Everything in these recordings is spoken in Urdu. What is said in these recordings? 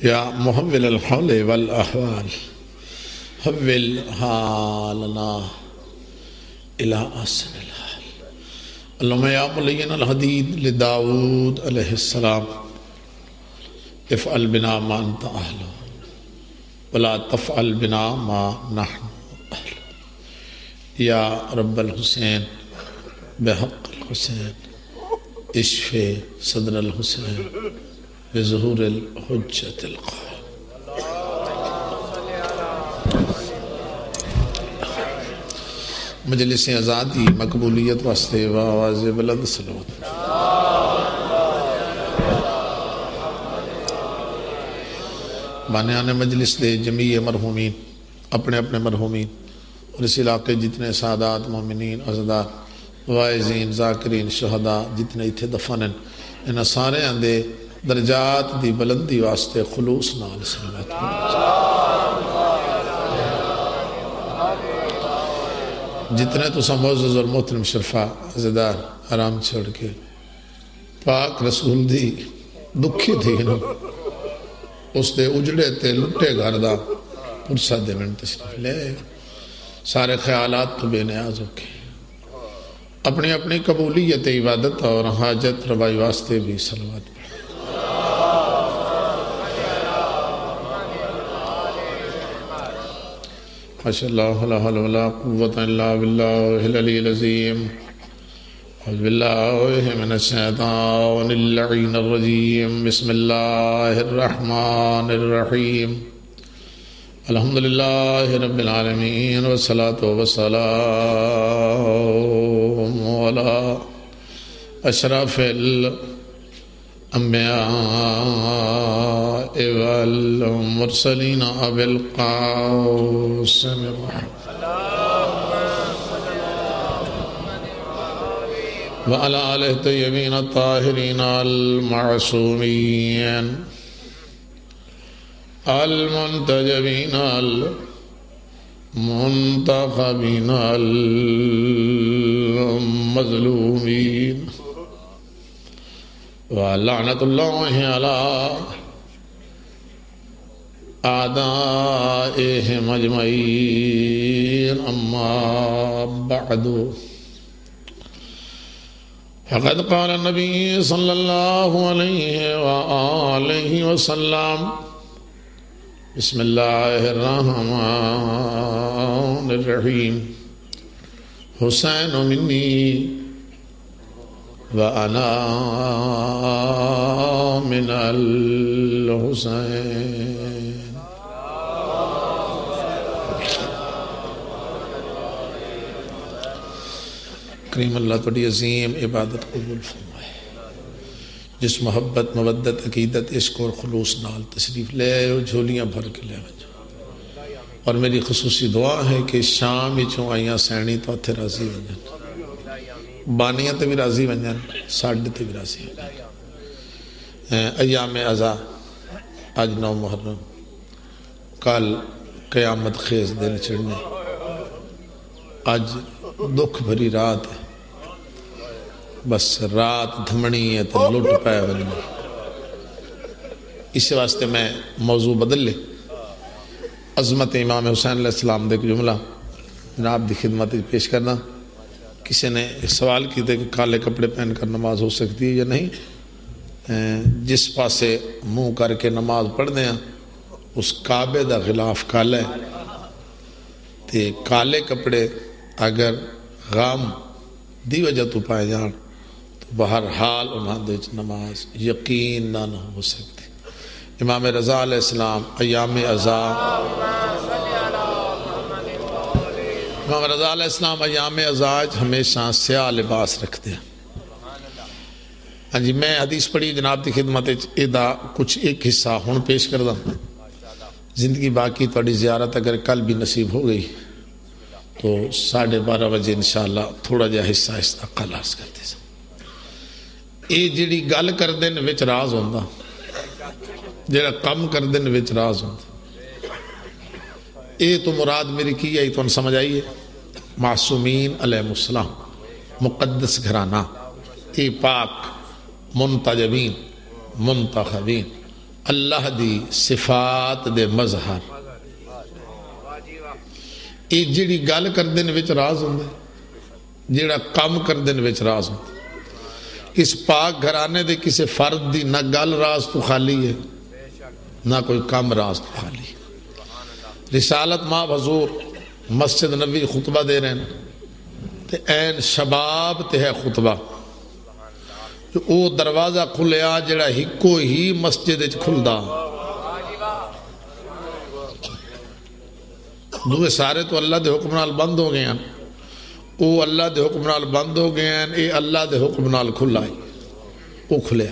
یا محول الحول والاحوال حول حالنا الى احسن الحال اللهم یا ملین الحدید لداود علیہ السلام افعل بنا ما انت اہلہ ولا تفعل بنا ما نحن اہلہ یا رب الحسین بحق الحسین اشفِ صدر الحسین بظہور الحجت القائم. مجلس آزادی مقبولیت واسطے آواز بلند صلوات. بانیان مجلس دے جمیع مرحومین اپنے اپنے مرحومین اور اس علاقے جتنے سادات مومنین عزدار وائزین ذاکرین شہداء جتنے اتھے دفن ہیں انہاں سارے اندے درجات دی بلندی واسطے خلوص نال صلوات. جتنے تو معزز اور محترم شرفا عزدار حرام چھوڑ کے پاک رسول دی دکھی تھی اس دے اجڑے تے لٹے گھر دا پرسہ دے من تشریف لے سارے خیالات تو بے نیاز ہو کے اپنی اپنی قبولیت عبادت اور حاجت روائی واسطے بھی صلوات پڑھ. ماشاء اللہ لا حول ولا قوة الا باللہ العلی العظیم. اعوذ باللہ من الشیطان اللعین الرجیم. بسم اللہ الرحمن الرحیم. الحمدللہ رب العالمین والصلاة والسلام علی اشرف الانبیاء والمرسلین ابی القاسم وعلى آلہ الطیبین الطاہرین المعصومین المنتجبین المنتخبین المظلومین وَلَعْنَةُ اللَّهِ عَلَىٰ أَعْدَائِهِمْ أَجْمَعِينَ أَمَّا بَعْدُ فَقَدْ قَالَ النَّبِيُّ صَلَّى اللَّهُ عَلَيْهِ وَآلِهِ وَسَلَّمَ بسم الله الرحمن الرحيم. حسين مني وَأَنَا مِنَ الْحُسَيْنِ. کریم اللہ توڑی عظیم عبادت قبول فرمائے. جس محبت مودت عقیدت عشق اور خلوص نال تشریف لے آئے جھولیاں بھر کے لے آئے. اور میری خصوصی دعا ہے کہ شام چوں آئیاں سینی تو اتھے راضی ہو جائیں بانیاں تے بھی راضی بن جان ساڑھے تے بھی راضی بن جان. ایام عزا آج 9 محرم کل قیامت خیز دن چڑھنے آج دکھ بھری رات ہے بس رات دھمنی ہے تو لٹ پائے بننے. اس واسطے میں موضوع بدل لے عظمت امام حسین علیہ السلام دے جملہ جناب دی خدمت پیش کرنا. کسی نے سوال کی تھے کہ کالے کپڑے پہن کر نماز ہو سکتی ہے یا نہیں. جس پاسے منہ کر کے نماز پڑھ دیں اس کعبے دا غلاف کالا ہے تے کالے کپڑے اگر غام دی وجہ تو پائے جان تو بہرحال انہاں دے نماز یقین نہ ہو سکتی. امام رضا علیہ السلام ایام عزا امام رضا علیہ السلام ایام عزاج ہمیشہ سیاہ لباس رکھتے ہیں. ہاں جی میں حدیث پڑھی جناب دی خدمت ادا کچھ ایک حصہ ہون پیش کردہ. زندگی باقی توڑی زیارت اگر کل بھی نصیب ہو گئی تو 12:30 بجے انشاءاللہ تھوڑا جا حصہ استقال عرض کرتے ہیں. یہ جڑی گل کر دن وچ راز ہوندہ جڑا کم کر دن وچ راز ہوندہ. یہ تو مراد میری کی ہے تو سمجھ آئیے. معصومین علیہ السلام مقدس گھرانہ اے پاک منتجبین منتخبین اللہ دی صفات دے مظہر یہ جڑی گل کردے نے وچ راز ہوندا جڑا کام کردے نے وچ راز ہوندا اس پاک گھرانے دے کسی فرد دی نہ گل راز تو خالی ہے نہ کوئی کام راز تو خالی ہے رسالت ماں حضور مسجد نبی خطبہ دے رہے ہیں تے این شباب تے ہے خطبہ جو او دروازہ کھلیا جڑا ہکو ہی مسجد کھلدا دوے سارے تو اللہ دے حکم نال بند ہو گئے ہیں او اللہ دے حکم نال بند ہو گئے ہیں اے اللہ دے حکم نال کھلا ہے او کھلیا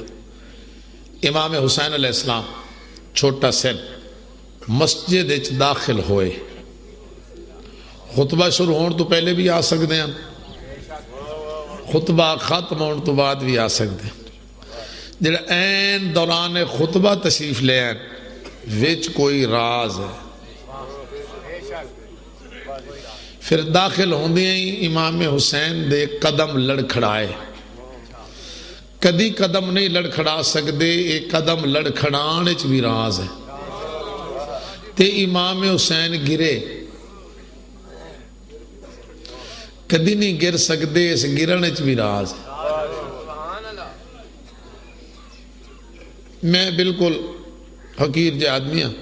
امام حسین علیہ السلام چھوٹا سن مسجد داخل ہوئے خطبہ شروع ہون تو پہلے بھی آ سکتے ہیں خطبہ ختم ہون تو بعد بھی آ سکتے ہیں جڑا این دوران خطبہ تشریف لے ہیں وچ کوئی راز ہے پھر داخل ہوندے ہیں امام حسین دے قدم لڑکھڑائے کدی قدم نہیں لڑکھڑا سکتے ایک قدم لڑکھڑانے چ بھی راز ہے تے امام حسین گرے کدی نہیں گر سکتے اس گرنے چ بھی راز ہے میں بالکل حقیر جے آدمی ہوں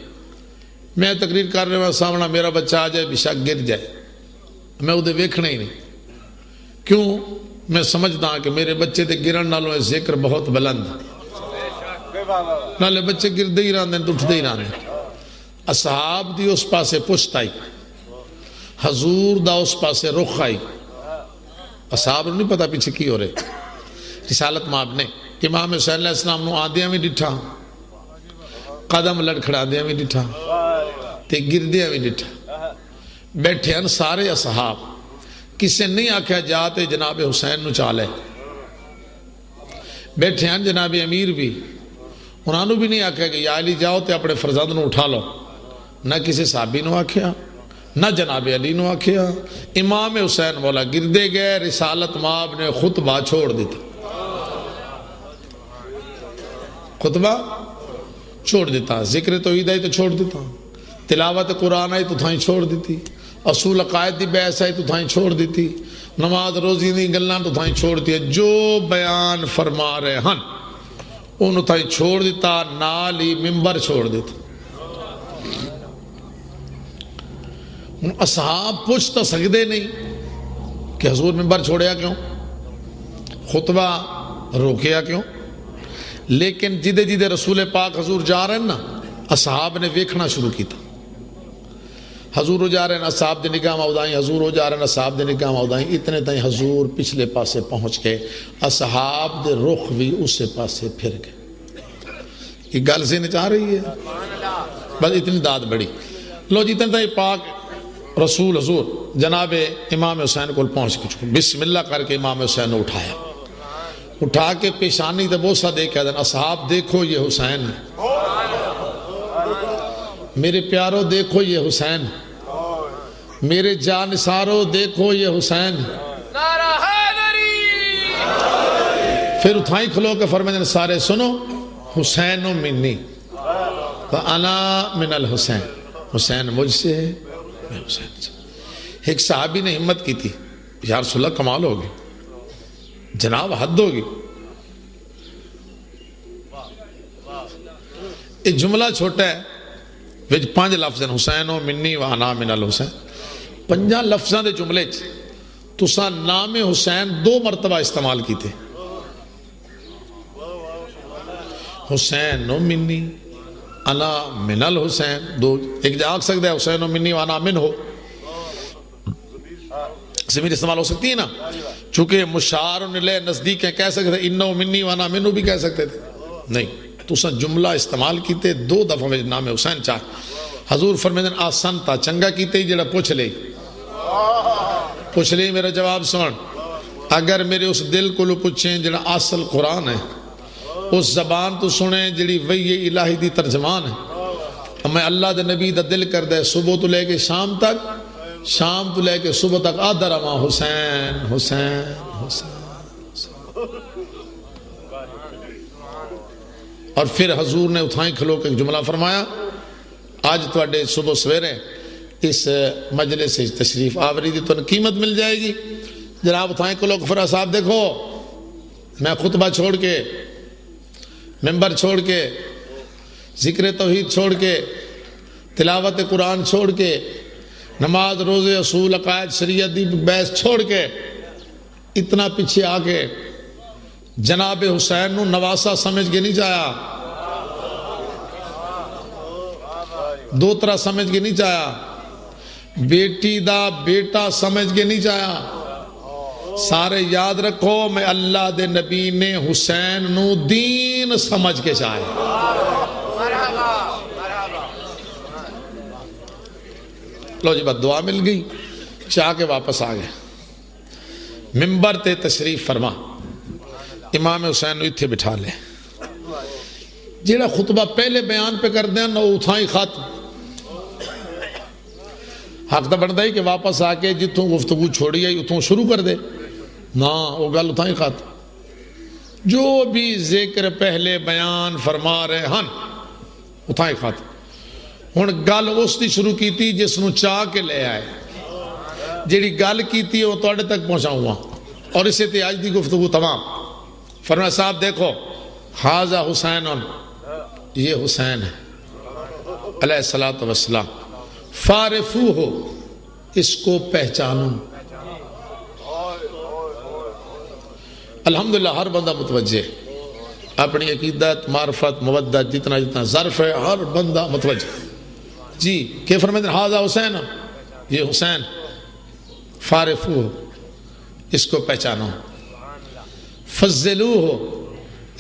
میں تقریر کر رہا ہوں سامنا میرا بچہ آ جائے بشک گر جائے میں ادھے ویکھنا ہی نہیں کیوں میں سمجھتا ہوں کہ میرے بچے تے گرن نالوں ذکر بہت بلند نالے بچے گردے ہی راندے اٹھتے ہی راندے اصحاب دی اس پاسے پشت آئی حضور دا اس پاسے رخ آئی اصحاب نہیں پتا پیچھے کی ہو رہے رسالت ماب نے امام حسین علیہ السلام نو آدیاں بھی ڈٹھا قدم لڑکھڑا دیاں بھی ڈٹھا تے گردیاں بھی ڈٹھا بیٹھے ہیں سارے اصحاب کسے نہیں آکھا جاتے جناب حسین نو چالے بیٹھے ہیں جناب امیر بھی انہوں نے بھی نہیں آکھا کہ یا علی جاؤ تے اپنے فرزند نو اٹھا لو نہ کسی صحابی نو آکھیا نہ جناب علی نو آکھیا امام حسین مولا گردے گئے رسالت ماب نے خطبہ چھوڑ دیتا خطبہ چھوڑ دیتا ذکر توحید آئی تو چھوڑ دیتا تلاوت قرآن آئی تو تھائیں چھوڑ دیتی اصول عقائد دی بحث آئی تو تھائیں چھوڑ دیتی نماز روزی دی گلاں تو تھائیں چھوڑ دیتی جو بیان فرما رہے ہن انہوں تھائیں چھوڑ دیتا نالی ممبر چھوڑ دیتا اصحاب پوچھتا سکتے نہیں کہ حضور ممبر چھوڑیا کیوں خطبہ روکیا کیوں لیکن جدے جدے رسول پاک حضور جا رہے ہیں نا اصحاب نے ویکھنا شروع کیتا حضور ہو جا رہے ہیں اصحاب دے نگاہ مودائیں حضور ہو جا رہے ہیں اصحاب دے نگاہ مودائیں اتنے تائیں حضور پچھلے پاسے پہنچ گئے اصحاب دے رخ بھی اسے پاسے پھر گئے یہ گل سے نہیں چاہ رہی ہے بس اتنی داد بڑی لو جتنے تائیں پاک رسول حضور جناب امام حسین کو پہنچ کے چکے بسم اللہ کر کے امام حسین نے اٹھایا اٹھا کے پیشانی تے بوسہ دے کے دن اصحاب دیکھو یہ حسین ہے میرے پیارو دیکھو یہ حسین میرے جانسارو دیکھو یہ حسین پھر اٹھائیں کھلو کے فرمائیں سارے سنو حسین و منی فانا من الحسین حسین مجھ سے ہے میں حسین سے ایک صحابی نے ہمت کی تھی یا رسول اللہ کمال ہوگی جناب حد ہوگی یہ جملہ چھوٹا ہے وچ 5 لفظ ہیں حسین و منی وانا من الحسین 5 لفظاں دے جملے تساں نام حسین 2 مرتبہ استعمال کیتے حسین و منی انا من الحسین 2 ایک جا آکھ سکتا ہے حسین و منی وانا من ہو زمین استعمال ہو سکتی ہے نا چونکہ مشار لے نزدیک ہیں کہہ سکتے تھے انہو منی وانا منو بھی کہہ سکتے تھے نہیں تو سن جملہ استعمال کیتے 2 دفعہ میں نام حسین چاہ حضور فرمیدن آسان تا چنگا کیتے ہی جڑا پوچھ لے میرا جواب سن اگر میرے اس دل کو لو پوچھیں جڑا اصل قرآن ہے اس زبان تو سنیں جڑی وحی الہی دی ترجمان ہے میں اللہ دے نبی دا دل کر دے صبح تو لے کے شام تک شام تو لے کے صبح تک آدھا رما حسین حسین حسین اور پھر حضور نے اتھائیں کھلو کے ایک جملہ فرمایا، آج تواڈے صبح سویرے اس مجلس سے تشریف آوری دی تو قیمت مل جائے گی۔ جناب اتھائیں کھلو کے فرا صاحب دیکھو، میں خطبہ چھوڑ کے، ممبر چھوڑ کے، ذکر توحید چھوڑ کے، تلاوت قرآن چھوڑ کے، نماز روزے اصول عقائد شریعت دی بحث چھوڑ کے اتنا پیچھے آ کے جناب حسین نو نواسا سمجھ کے نہیں جایا، دوترا سمجھ کے نہیں جایا، بیٹی دا بیٹا سمجھ کے نہیں جایا۔ سارے یاد رکھو، میں اللہ دے نبی نے حسین نو دین سمجھ کے چاہے۔ لو جی بات دعا مل گئی، چاہ کے واپس آ گئے۔ ممبر تے تشریف فرما، امام حسین نو اتھے بٹھا لے، جیڑا خطبہ پہلے بیان پہ کر دیں نہ اتھائی خط حق تو بنتا ہی کہ واپس آ کے جتوں گفتگو چھوڑی آئی اتوں شروع کر دے، نہ وہ گل اتھائی خط جو بھی ذکر پہلے بیان فرما رہے ہن اتھائی خط۔ ہن گل اس دی شروع کی تھی جس نو چاہ کے لے آئے، جیڑی گل کی تھی وہ تواڈے تک پہنچاؤں گا، اور اسے تے آج دی گفتگو تمام۔ فرمایا صاحب دیکھو، حاذا حسین، یہ حسین ہے علیہ الصلوۃ والسلام، فارفو ہو، اس کو پہچانو۔ الحمدللہ ہر بندہ متوجہ، اپنی عقیدت معرفت مودت جتنا جتنا ظرف ہے ہر بندہ متوجہ۔ جی کہ فرمائے حاذا حسین، یہ حسین، فارفو ہو، اس کو پہچانو، فضلو ہو،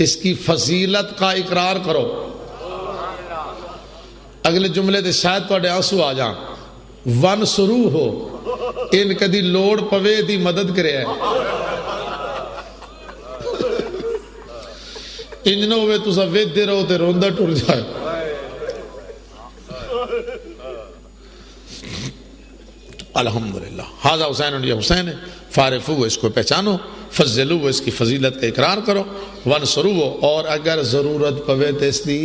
اس کی فضیلت کا اقرار کرو۔ اگلے جملے دے شاید توڑے آنسو آ جان، وانصرو ہو، ان کدی لوڑ پوے دی مدد کرے ہے، انجنوں ہوئے تو سا وید دے رہو تے روندہ ٹور جائے۔ الحمدللہ حاذا حسین، یہ حسین ہے، فارفو اس کو پہچانو، فضلو اس کی فضیلت کا اقرار کرو، وانصرو اور اگر ضرورت پوے تے اس دی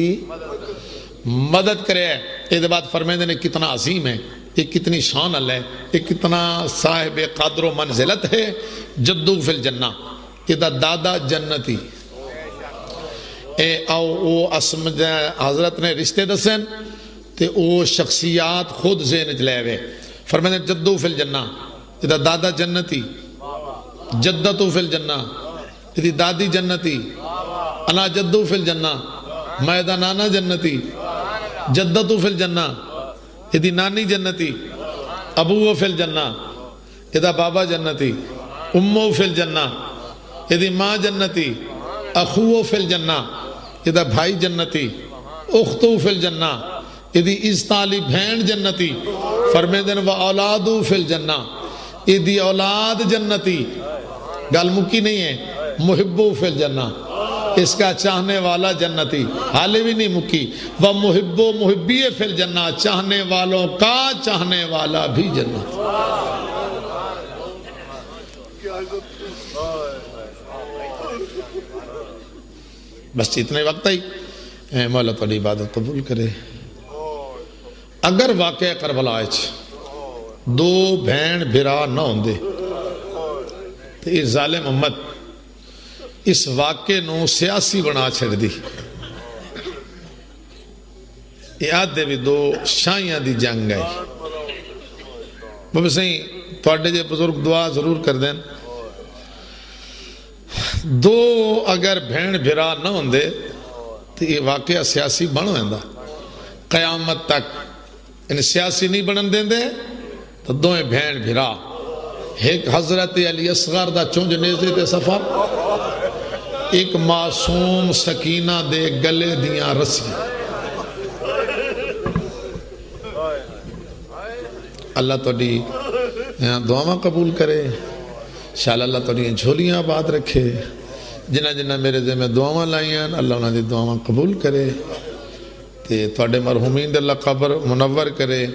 مدد کرے۔ یہ بات فرمیدے نے کتنا عظیم ہے، یہ کتنی شان اللہ ہے، یہ کتنا صاحب قدر و منزلت ہے۔ جدو فی الجنہ، یہ دادا جنتی، او اسم حضرت نے رشتے دسن تے او شخصیات خود ذہن چ لے آوے۔ فرماتے ہیں جدو فی الجنہ، یہ دادا جنتی، جدتو فی الجنہ، یہ دادی جنتی، انا جدو فی الجنہ، میں دا نانا جنتی، جدتو فی الجنہ، یہ نانی جنتی، ابو فی الجنہ، یہ بابا جنتی، امو فی الجنہ، یہ ماں جنتی، اخو فی الجنہ، یہ بھائی جنتی، اختو فی الجنہ، یہ ازتالی بھین جنتی۔ فرمیدن و اولادو فی الجنہ، یہ اولاد جنتی۔ گل مکی نہیں ہے، محبو فی الجنہ، اس کا چاہنے والا جنتی، حالے بھی نہیں مکی، وہ محبو محبی فی الجنہ، چاہنے والوں کا چاہنے والا بھی جنت۔ بس اتنے وقت ہی مولا تعالی عبادت قبول کرے۔ اگر واقعہ کربلا دو بھین بھرا نہ ہوندے تو یہ ظالم امت اس واقعے نو سیاسی بنا چھڑ دی، یہ آدھے بھی دو شاہیاں دی جنگ ہے۔ بابا صحیح توڑے جے بزرگ دعا ضرور کر دیں، دو اگر بھین بھرا نہ ہوندے تو یہ واقعہ سیاسی بن ہوندہ قیامت تک۔ ان سیاسی نہیں بنن دیں دے تو دوئیں بھین بھرا، ایک حضرت علی اصغر دا چونج نیزے تے سفر، ایک معصوم سکینہ دے گلے دیاں رسیاں۔ اللہ توڑی دعاواں قبول کرے، انشاءاللہ اللہ توڑی جھولیاں آباد رکھے، جنہ جنہ میرے ذمہ دعاواں لائیاں اللہ انہاں دی دعاواں قبول کرے، تے توڑے مرحومین دے اللہ قبر منور کرے۔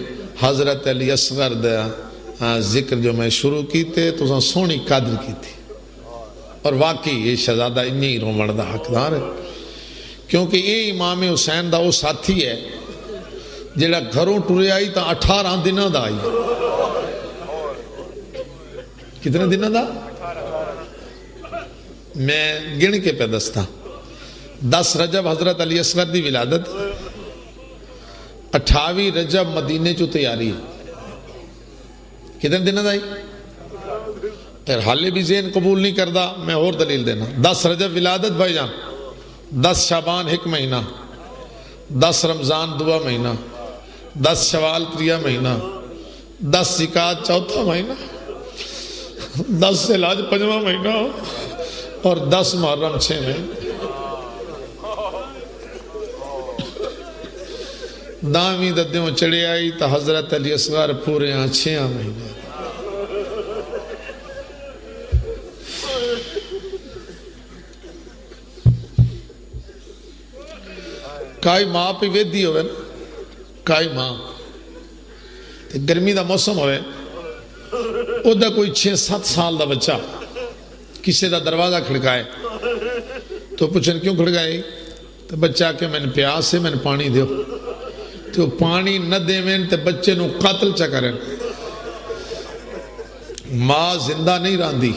حضرت علی اصغر دا ذکر جو میں شروع کیتے تو سونی قدر کی تھی، اور واقعی یہ شہزادہ انہی رومن دا حقدار ہے کیونکہ یہ امام حسین دا وہ ساتھی ہے جڑا گھروں ٹرے آئی تا 18 دنوں دا آئی. کتنے دنوں دا؟ میں گن کے پہ دستا. 10 رجب حضرت علی اصغر دی ولادت، 28 رجب مدینے چو تیاری. کتنے دنوں دا آئی؟ حالے بھی ذہن قبول نہیں کردا، میں اور دلیل دینا. 10 رجب ولادت بھائی جان، 10 شعبان 1 مہینہ، 10 رمضان 2 مہینہ، 10 شوال 3 مہینہ، 10 زکات 4 مہینہ، 10 ذوالحج 5واں مہینہ اور 10 محرم 6 مہینہ. داویں ددیوں چڑے آئی تا حضرت علی اصغر پورے 6 مہینے. کائی ماں پہ ویدی ہوئے نا، کائی ماں گرمی دا موسم ہوئے، او دا کوئی 6-7 سال دا بچہ کسی دا دروازہ کھڑکائے تو پوچھیں کیوں کھڑکائے؟ تو بچہ کہ میں نے پیاس سے، میں نے پانی دیو. تو پانی نہ دے میں تے بچے نو قتل چا کریں. ماں زندہ نہیں راندی.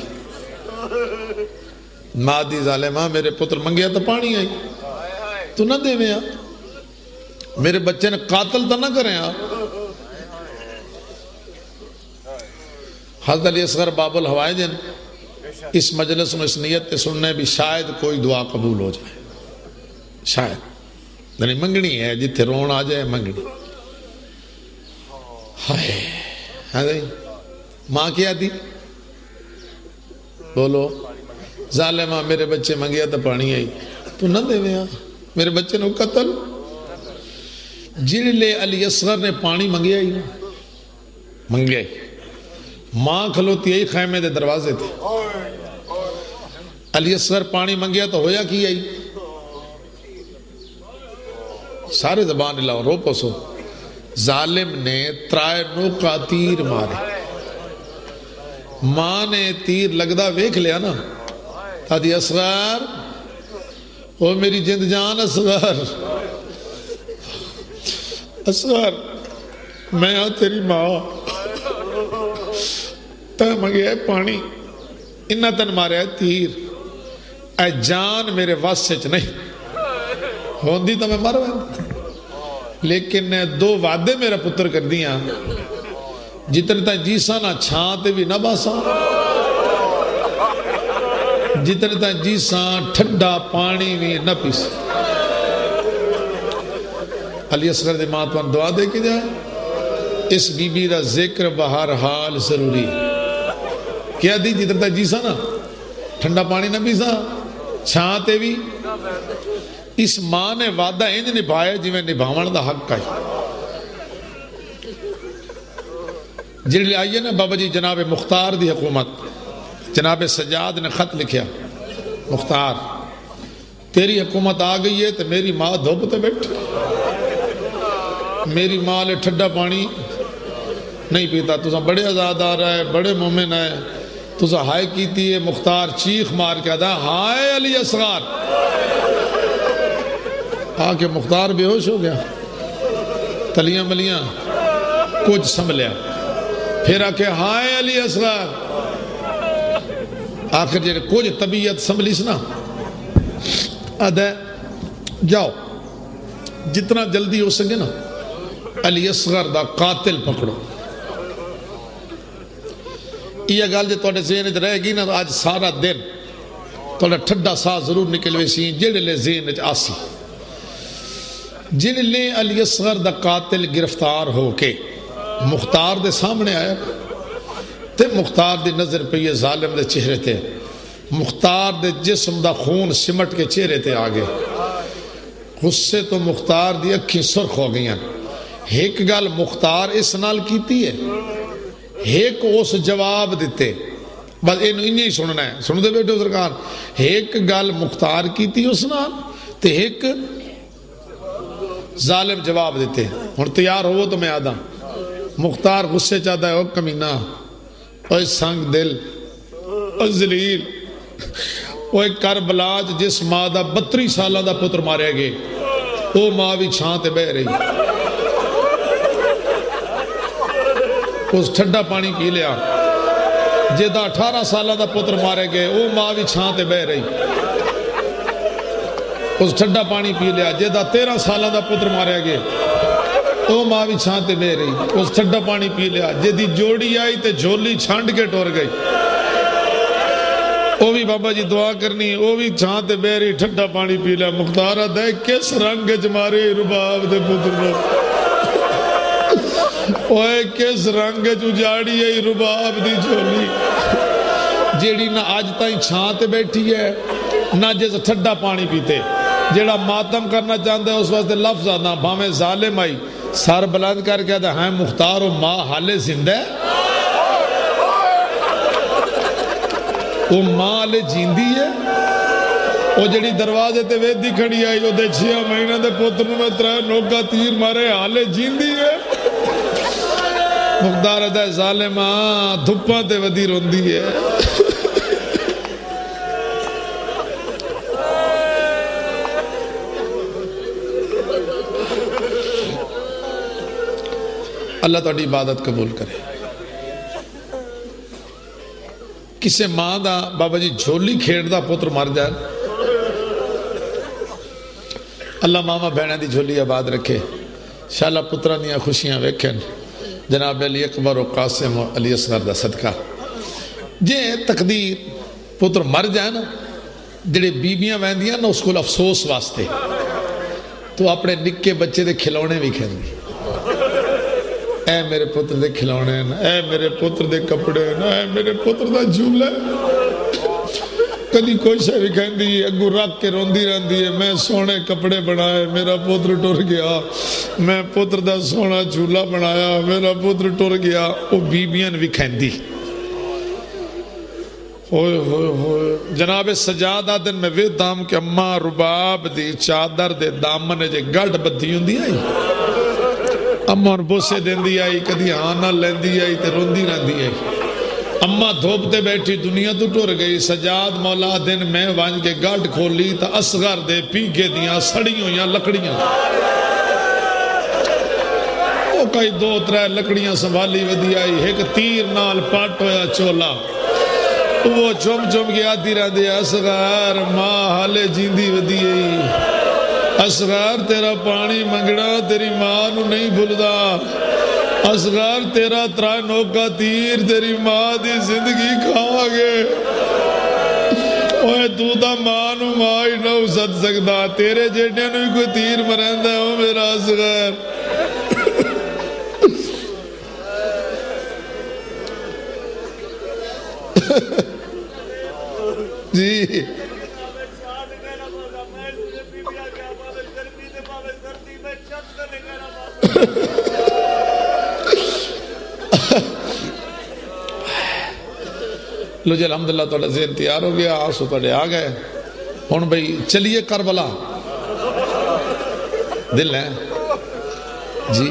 ماں دی ظالمہ میرے پتر منگیا تو پانی آئی تو نہ دے میں میرے بچے نے قاتل تو نہ کریں. حضرت علی اصغر باب الحوائج اس مجلس میں اس نیت تے سننے بھی شاید کوئی دعا قبول ہو جائے. شاید یعنی منگنی ہے، جتھے رون آ جائے منگنی. ہائے ماں کیا دی؟ بولو ظالمہ میرے بچے منگیا تو پانی آئی تو نہ دے میں میرے بچے نے قتل. جن لے علی اصغر نے پانی منگیا ہی منگیا ہی. ماں کھلوتی ہے خیمے دے دروازے تھے. علی اصغر پانی منگیا تو ہویا کی آئی؟ سارے زبان اللہ رو پسو. ظالم نے 3 نوکا تیر مارے. ماں نے تیر لگدا ویکھ لیا نا. تادی اصغر او میری جند جان اصغر، اصغر میں ہاں تیری ماں، تے منگیا ہے پانی، انہاں تن مارے تیر. اے جان میرے واسچ نہیں ہوندی تو میں مر ویندی، لیکن 2 وعدے میرا پتر کر دیا. جتنے تا جیسا نہ چھانتے بھی نہ باسا، جتنے تا جیسا ٹھنڈا پانی بھی نہ پیسا. علی اصغر دے ماتوان دعا دے کے جائے. اس بی بی دا ذکر بہر حال ضروری کیا دی. جتنے تا جیسا نہ ٹھنڈا پانی نہ پیسا، چھانتے بھی. اس ماں نے وعدہ انج نبھائے جی میں نبھاون دا حق ہے. جن لے آئیے نا بابا جی جناب مختار دی حکومت، جناب سجاد نے خط لکھیا، مختار تیری حکومت آ گئی ہے تو میری ماں دھوپ تے بیٹھ، میری ماں لے ٹھڈا پانی نہیں پیتا. تُسا بڑے عزادار ہے، بڑے مومن ہے، تُسا ہائے کیتی ہے. مختار چیخ مار کے آدھا ہائے علی اصغر. آکے مختار بے ہوش ہو گیا، تلیاں ملیاں کچھ سنبھلیا، پھر آکے ہائے علی اصغر. آخر جیسے کچھ طبیعت سنبھلیس نا، آدھا جاؤ جتنا جلدی ہو سکے نا علی اصغر دا قاتل پکڑو. یہ گل جو تھوڑے ذہن رہے گی نا، آج سارا دن تھوڑا ٹھڈا سا ضرور نکلوے سی جڑے لے ذہن آسی. جن لے علی اصغر دا قاتل گرفتار ہو کے مختار دے سامنے آیا تے مختار دی نظر پہ یہ ظالم دے چہرے تے، مختار دے جسم دا خون سمٹ کے چہرے تے آگے. غصے تو مختار دی اکھیں سرخ ہو گئیں. ایک گل مختار اس نال کیتی ہے، ایک اس جواب دیتے، بس انہیں سننا ہے. سن دے بیٹھو سرکار، ایک گل مختار کیتی اس نال تے ایک ظالم جواب دیتے. ہن تیار ہو تو میں آدھا. مختار غصے چاہتا ہے، او کمینہ، او سنگ دل، او ذلیل، وہ ایک کربلا جس ماں دا 32 سالہ دا پتر مارے گئے، وہ ماں بھی چھان تے بہ رہی، اس ٹھڈا پانی پی لیا۔ جیدہ 18 سالہ دا پتر مارے گئے، وہ ماں بھی چھان تے بہ رہی، اس ٹھڈا پانی پی لیا۔ جیدہ 13 سالہ دا پتر مارے گئے، وہ ماں بھی چھان تے بہ رہی، اس ٹھڈا پانی پی لیا۔ جیدی جوڑی آئی تے جھولی چھانڈ کے ٹور گئی، وہ بھی بابا جی دعا کرنی، وہ بھی چھان تے بہ رہی، ٹھڈا پانی پی لیا۔ مختارہ دے کس رنگ جمارے رباب دے پتر نو، اوے کس رنگ جاڑی ہے رباب دی جھولی، جیڑی نہ آج تائیں چھان تے بیٹھی ہے نہ جیسے ٹھڈا پانی پیتے۔ جیڑا ماتم کرنا چاہتا ہے اس واسطے لفظ آنا، بھامے ظالم آئی سار بلند کر کے آتا ہے مختار و ماں حالے زندہ ہے، وہ ماں حالے جیندی ہے۔ وہ جڑی دروازے تے ویدی کھڑی آئی وہ دے 6 مہینہ دے پتر میں 3 نوکا تیر مارے، حالے جیندی ہے۔ مختار ادا ظالماں دھپاں تے ودی روندی ہے۔ اللہ تہاڈی عبادت قبول کرے۔ کسے ماں دا بابا جی جھولی کھیڑ دا پتر مر جائے، اللہ ماما بہنہ دی جھولی آباد رکھے، شاءاللہ پتران دیا خوشیاں ویکھن، جناب علی اکبر و قاسم و علی اصغر دا صدقہ۔ جے تقدیر پتر مر جائے نا، جڑے بیبیاں ویندیاں نا اس کو افسوس واسطے، تو اپنے نکے بچے دے کھلونے بھی کھیل دی، اے میرے پتر دے کھلونے، اے میرے پتر دے کپڑے، اے میرے پتر دا جھولے۔ کدی کوئی شے بھی کہن دی اگو رکھ کے روندی رہندی ہے، میں سونے کپڑے بنائے میرا پتر ٹر گیا، میں پتر دا سونا جھولا بنایا میرا پتر ٹر گیا۔ وہ بیبیاں بھی کہن دی ہوئے ہوئے ہوئے۔ جناب سجادہ دن میں وے دام کہ اماں رباب دی چادر دے دامن جے گڑ بدھی ہوں دی آئی، اماں بوسے دین دی آئی، کدی آنا لین دی آئی تے روندی رہن دی آئی۔ اماں دھوپتے بیٹھی دنیا تو ٹور گئی، سجاد مولا دن میں وانج کے گاڑ کھولی تا اصغر دے پیگے دیاں سڑیوں یا لکڑیاں، وہ کئی 2-3 لکڑیاں سنبھالی ودی آئی، ایک تیر نال پاٹ ہویا چولا، وہ چم چم کے آتی رہ دیا، اصغر ماں حالے جیندی ودی آئی، اصغر تیرا پانی منگڑا تیری ماں نو نہیں بھلدا، اصغر تیرا 3 نوکا تیر تیری ماں دی زندگی کھا گے، اوہ تو دا ماں نو ماں ہی نہ سد سکتا، تیرے جیڑنے نو کوئی تیر مرندہ ہو میرا اصغر۔ جی لو جی الحمدللہ توڑا ذہن تیار ہو گیا، آسو توڑے آ گئے ہون بھئی چلیے کربلا دل ہے جی۔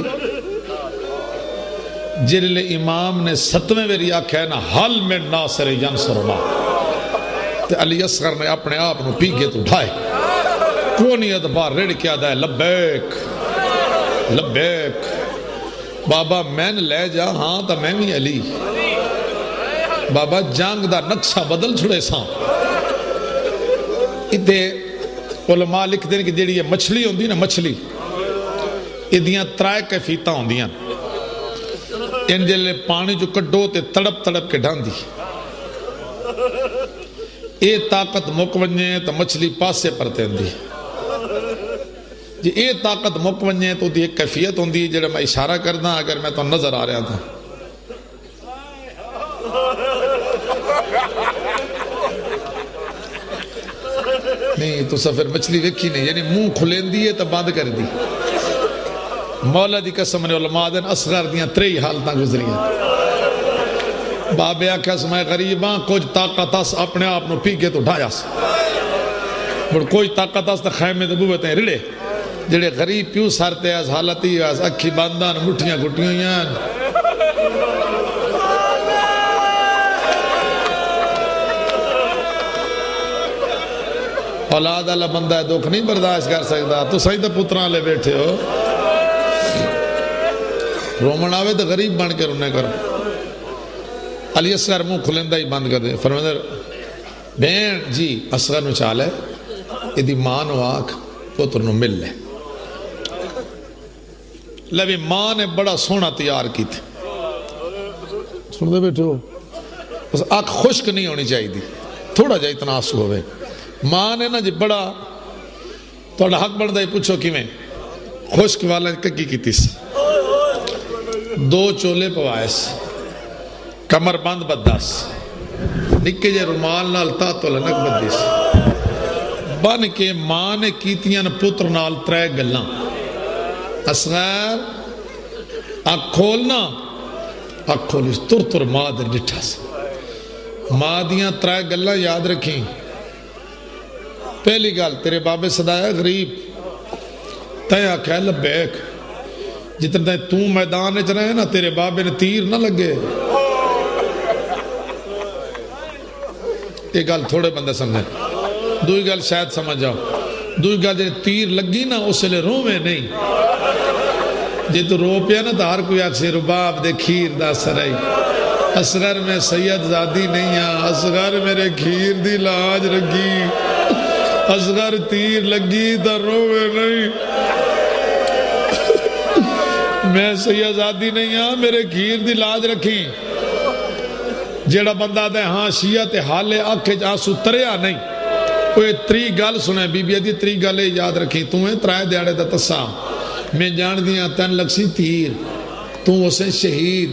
جلل امام نے 7ویں ویری آکھا ہے نا حل میں ناصر ینصرنا، تے علی اصغر نے اپنے آپ نو پیگے تو اٹھائے، کونی ادبار ریڑ کیا دائے لبیک لبیک، بابا میں نے لے جا ہاں تا میں بھی علی، بابا جانگ دا نقشہ بدل چھڑے ساں۔ ادھے علماء لکھ دیں کہ جیڑی یہ مچھلی ہوندی نا، مچھلی ادھیاں 3 کیفیتاں ہوندیاں، ان جلے پانی جو کڈو تے تڑپ تڑپ کے ڈھان دی، اے طاقت مکونجے تو مچھلی پاسے پرتے ہوندی، جی اے طاقت مکونجے تو دی ایک کیفیت ہوندی جڑا میں اشارہ کردہ اگر میں تو نظر آ رہا تھا۔ نہیں تو سفر مچھلی ویکھی نہیں، یعنی منہ کھلین دی ہے تو بند کر دی۔ مولا دی قسم نے علماء دن اصغر دیاں 3 حالتاں گزریاں، بابے آکھا سمائے غریباں کچھ طاقت اس اپنے آپ نو پی کے تو ڈھایا سا، بڑھ کوئی طاقت اس تا خیمے دبوتے ہیں رڑے، جڑے غریب پیو سارتے از حالتی از اکھی باندان مٹھیاں گھٹیوں یاں، اولاد والا بندہ ہے دکھ نہیں برداشت کر سکتا تو صحیح تو پتراں لے بیٹھے ہو رومن آوے تو غریب بن کے رونے کرو علی اصغر منہ کھلندہ ہی بند کر دے فرمایا بین جی اصغر نو چال ہے یہ ماں نو آکھ پتر نو مل لے لے ماں نے بڑا سونا تیار کی تھی سن دے بیٹھے ہو بس آنکھ خشک نہیں ہونی چاہیے دی تھوڑا جا اتنا آنسو ہوئے ماں نے نا جی بڑا تھوڑا حق بڑھتا ہی پوچھو کی میں خشک والا ککی کی تیس 2 چولے پوائس کمر بند بداس نکے جے رومال نال تاتو لنک بدیس بن کے ماں نے کیتیاں پتر نال 3 گلاں اصغر آنکھ کھولنا آنکھ کھولیس تر ماں در ڈٹھا سے ماں دیاں 3 گلاں یاد رکھیں پہلی گل تیرے بابے صدایا غریب تیہ کہہ لبیک جتنا تو میدان چ رہے نا تیرے بابے نے تیر نہ لگے ایک گل تھوڑے بندے سمجھے دوئی گل شاید سمجھ جاؤ دوئی گل جب تیر لگی نا اس لئے رو میں نہیں جی تو رو پیا نا تو ہر کوئی اکسی رباب دے کھیر دا سرائی اصغر میں سید زادی نہیں ہاں اصغر میرے کھیر دی لاج رگی اصغر تیر لگی تو رو میں نہیں میں سید زادی نہیں ہاں میرے کھیر دی لاج رکھی جیڑا بندہ دے ہاں شیعہ تے حالے آنکھے جاسو تریا نہیں کوئی 3 گل سنے بی بی دی 3 گلے یاد رکھی تمہیں 3 دیاڑے دا تسا میں جان دیا 3 لکسی تیر تم اسے شہید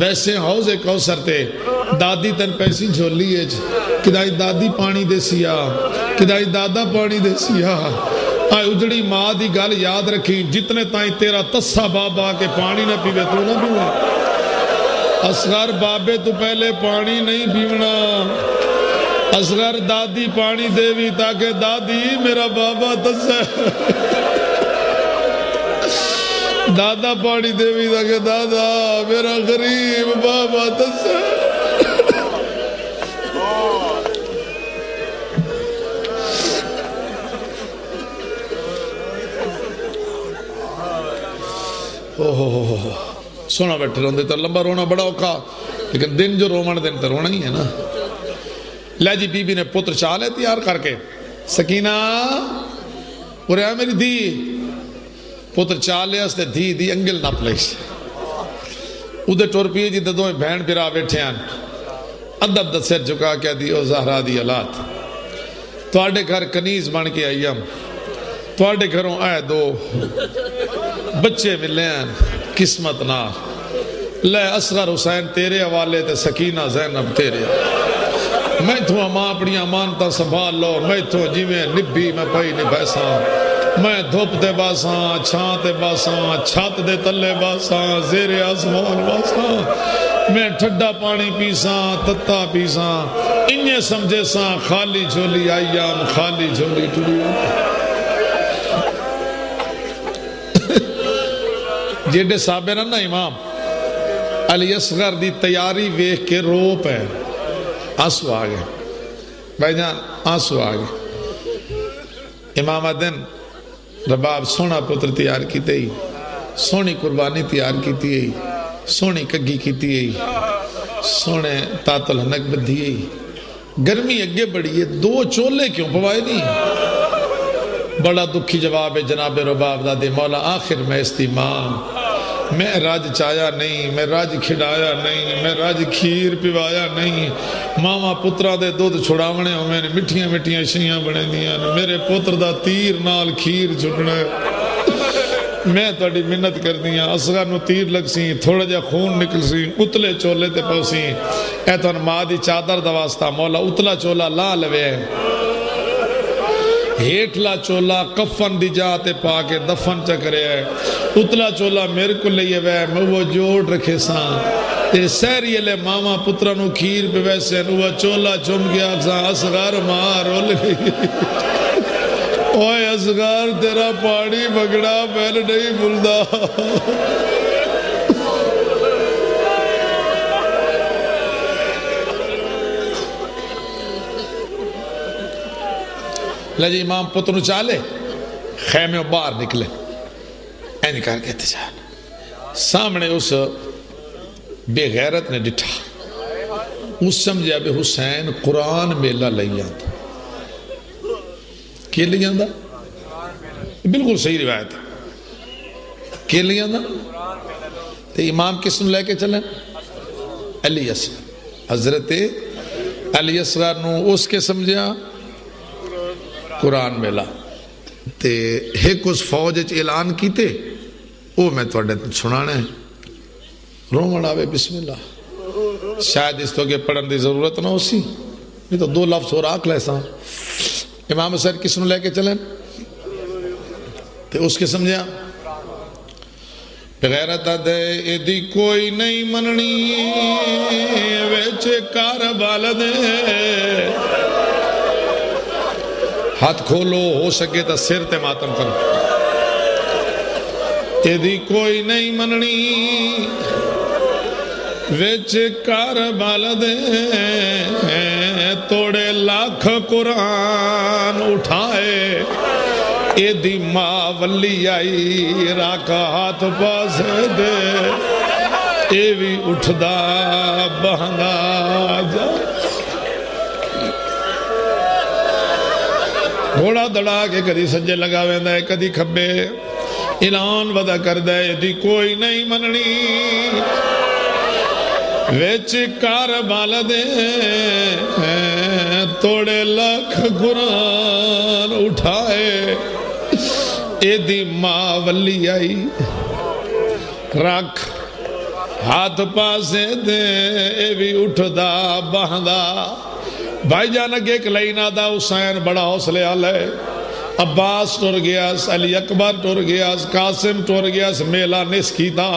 ویسے حوض کوثر تے دادی تن پیسی جھولی ہے کدائی دادی پانی دے سیا کدائی دادا پانی دے سیا آئے اجڑی ماں دی گل یاد رکھی جتنے تائیں تیرا تسا بابا کے پانی نہ پیوے تو نہ پیوے اصغر بابے تو پہلے پانی نہیں پیونا اصغر دادی پانی دے بھی تاکہ دادی میرا بابا تسا دادا پانی دے بھی تاکہ دادا میرا غریب بابا تسا سونا بیٹھے روندے تو لمبا رونا بڑا اوکھا لیکن دن جو رومن دن تو رونا ہی ہے نا لے جی بی بی نے پتر چالے تیار کر کے سکینہ پورے آئے میری دی پتر چالے اس تے دی انگل نپ لیس ادھے ٹور پیے جی دوئے بہن پھرا بیٹھے ہیں ادب دا سر جھکا کیا دی او زہرا دی اولاد تواڈے گھر کنیز بن کے آئی ہم تواڈے گھروں آئے 2 بچے ملے ہیں قسمت نار لے اصغر حسین تیرے حوالے تے سکینہ زینب تیرے میں تو ماں اپنی امانتا سنبھال لو میں تو جی میں نبی میں پئی نہیں بیساں میں دھوپ دے باساں چھاں تے باساں چھت دے تلے باساں زیر آسمان باساں میں ٹھڈا پانی پیساں تتا پیساں انہیں سمجھے ساں خالی جھولی آئیام خالی جھولی ٹوڑی جیڑے صابر نا امام علی اصغر دی تیاری ویکھ کے رو پہ آنسو آگے بھائی جان آنسو آگے امام دن رباب سونا پتر تیار کی تے سونی قربانی تیار کی تے سونی کگی کی تے سونے تاتل ہنک بدھی گرمی اگے بڑی ہے 2 چولے کیوں پوائے نہیں بڑا دکھی جواب ہے جناب رباب دادے مولا آخر میں استیمام میں راج چایا نہیں میں راج کھڑایا نہیں میں راج کھیر پیوایا نہیں ماما پترہ دے دودھ چھڑاونے ہوں میں نے مٹھیاں مٹھیاں شیاں بنے دیا میرے پتر دا تیر نال کھیر چھٹنے میں توڑی منت کر دیا اصغر نو تیر لگ سی تھوڑا جا خون نکل سی اتلے چولے تے پوسی اے تو ماں دی چادر دواستا مولا اتلا چولا لا لوے ہیٹلا چولا کفن دی جاتے پا کے دفن چکرے ہے اتلا چولا میرے کو لئیے وے میں وہ جوڑ رکھے ساں تے سہری لے ماما پترانو کھیر پہ ویسے وہ چولا چم گیا ساں اصغر ماں رول گئی اوہ اصغر تیرا پاڑی بگڑا پہلے نہیں بلدا جی امام پتر چالے خیمے باہر نکلے این کر کے تجان سامنے اس بے غیرت نے ڈٹھا اس سمجھا بے حسین قرآن میلہ لئی آتا کیا لئی آتا بالکل صحیح روایت ہے کیا لئی آتا تو امام کس نے لے کے چلیں علی اصغر حضرت علی اصغر نو اس کے سمجھا قرآن میلہ تے ایک اس فوج اعلان کیتے وہ میں توڑے سنانے ہیں رومن آوے بسم اللہ شاید اس تو کہ پڑھن دی ضرورت نہ ہو سی نہیں تو 2 لفظ اور آکھ لیسا امام حسین کس نے لے کے چلیں تے اس کے سمجھا بغیرت دے ایدی کوئی نہیں مننی ویچ کار بالدے ہاتھ کھولو ہو سکے تا سر تے ماتم کرو ایدی کوئی نہیں مننی ویچ کار بالدے توڑے لاکھ قرآن اٹھائے ایدی ماں ولی آئی راکا ہاتھ پاس دے ایوی اٹھدا بہندا جا گھوڑا دڑا کے کدی سجے لگا ویندہ ہے کدی کھبے اعلان ودا کر دے ایدی کوئی نہیں مننی ویچ کار بالدے توڑے لاکھ قرآن اٹھائے ایدی ماں ولی آئی رکھ ہاتھ پاسے دے ایوی اٹھدا بہندا بھائی جان اگے ایک لائنہ دا حسین بڑا حوصلے آلے عباس ٹور گیاس علی اکبر ٹور گیاس قاسم ٹور گیاس میلہ نس کی دا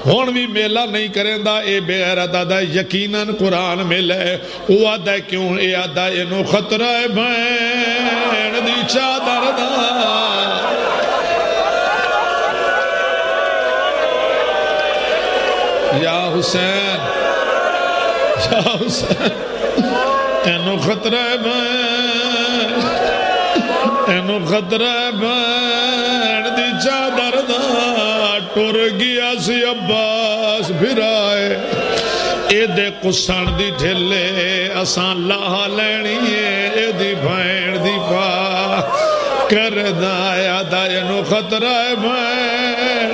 ہون بھی میلہ نہیں کریں دا اے بے غیرت دا یقیناً قرآن میلے وہ آدھا کیوں اے آدھا انو خطرہ بین دی چادر دا یا حسین اینو خطرہ بین دی چادر دا ٹور گیا سی عباس بھرائے اے دے قسن دی ڈھلے اسان لاہ لینی اے دی بین دی پا کردہ یادہ اینو خطرہ بین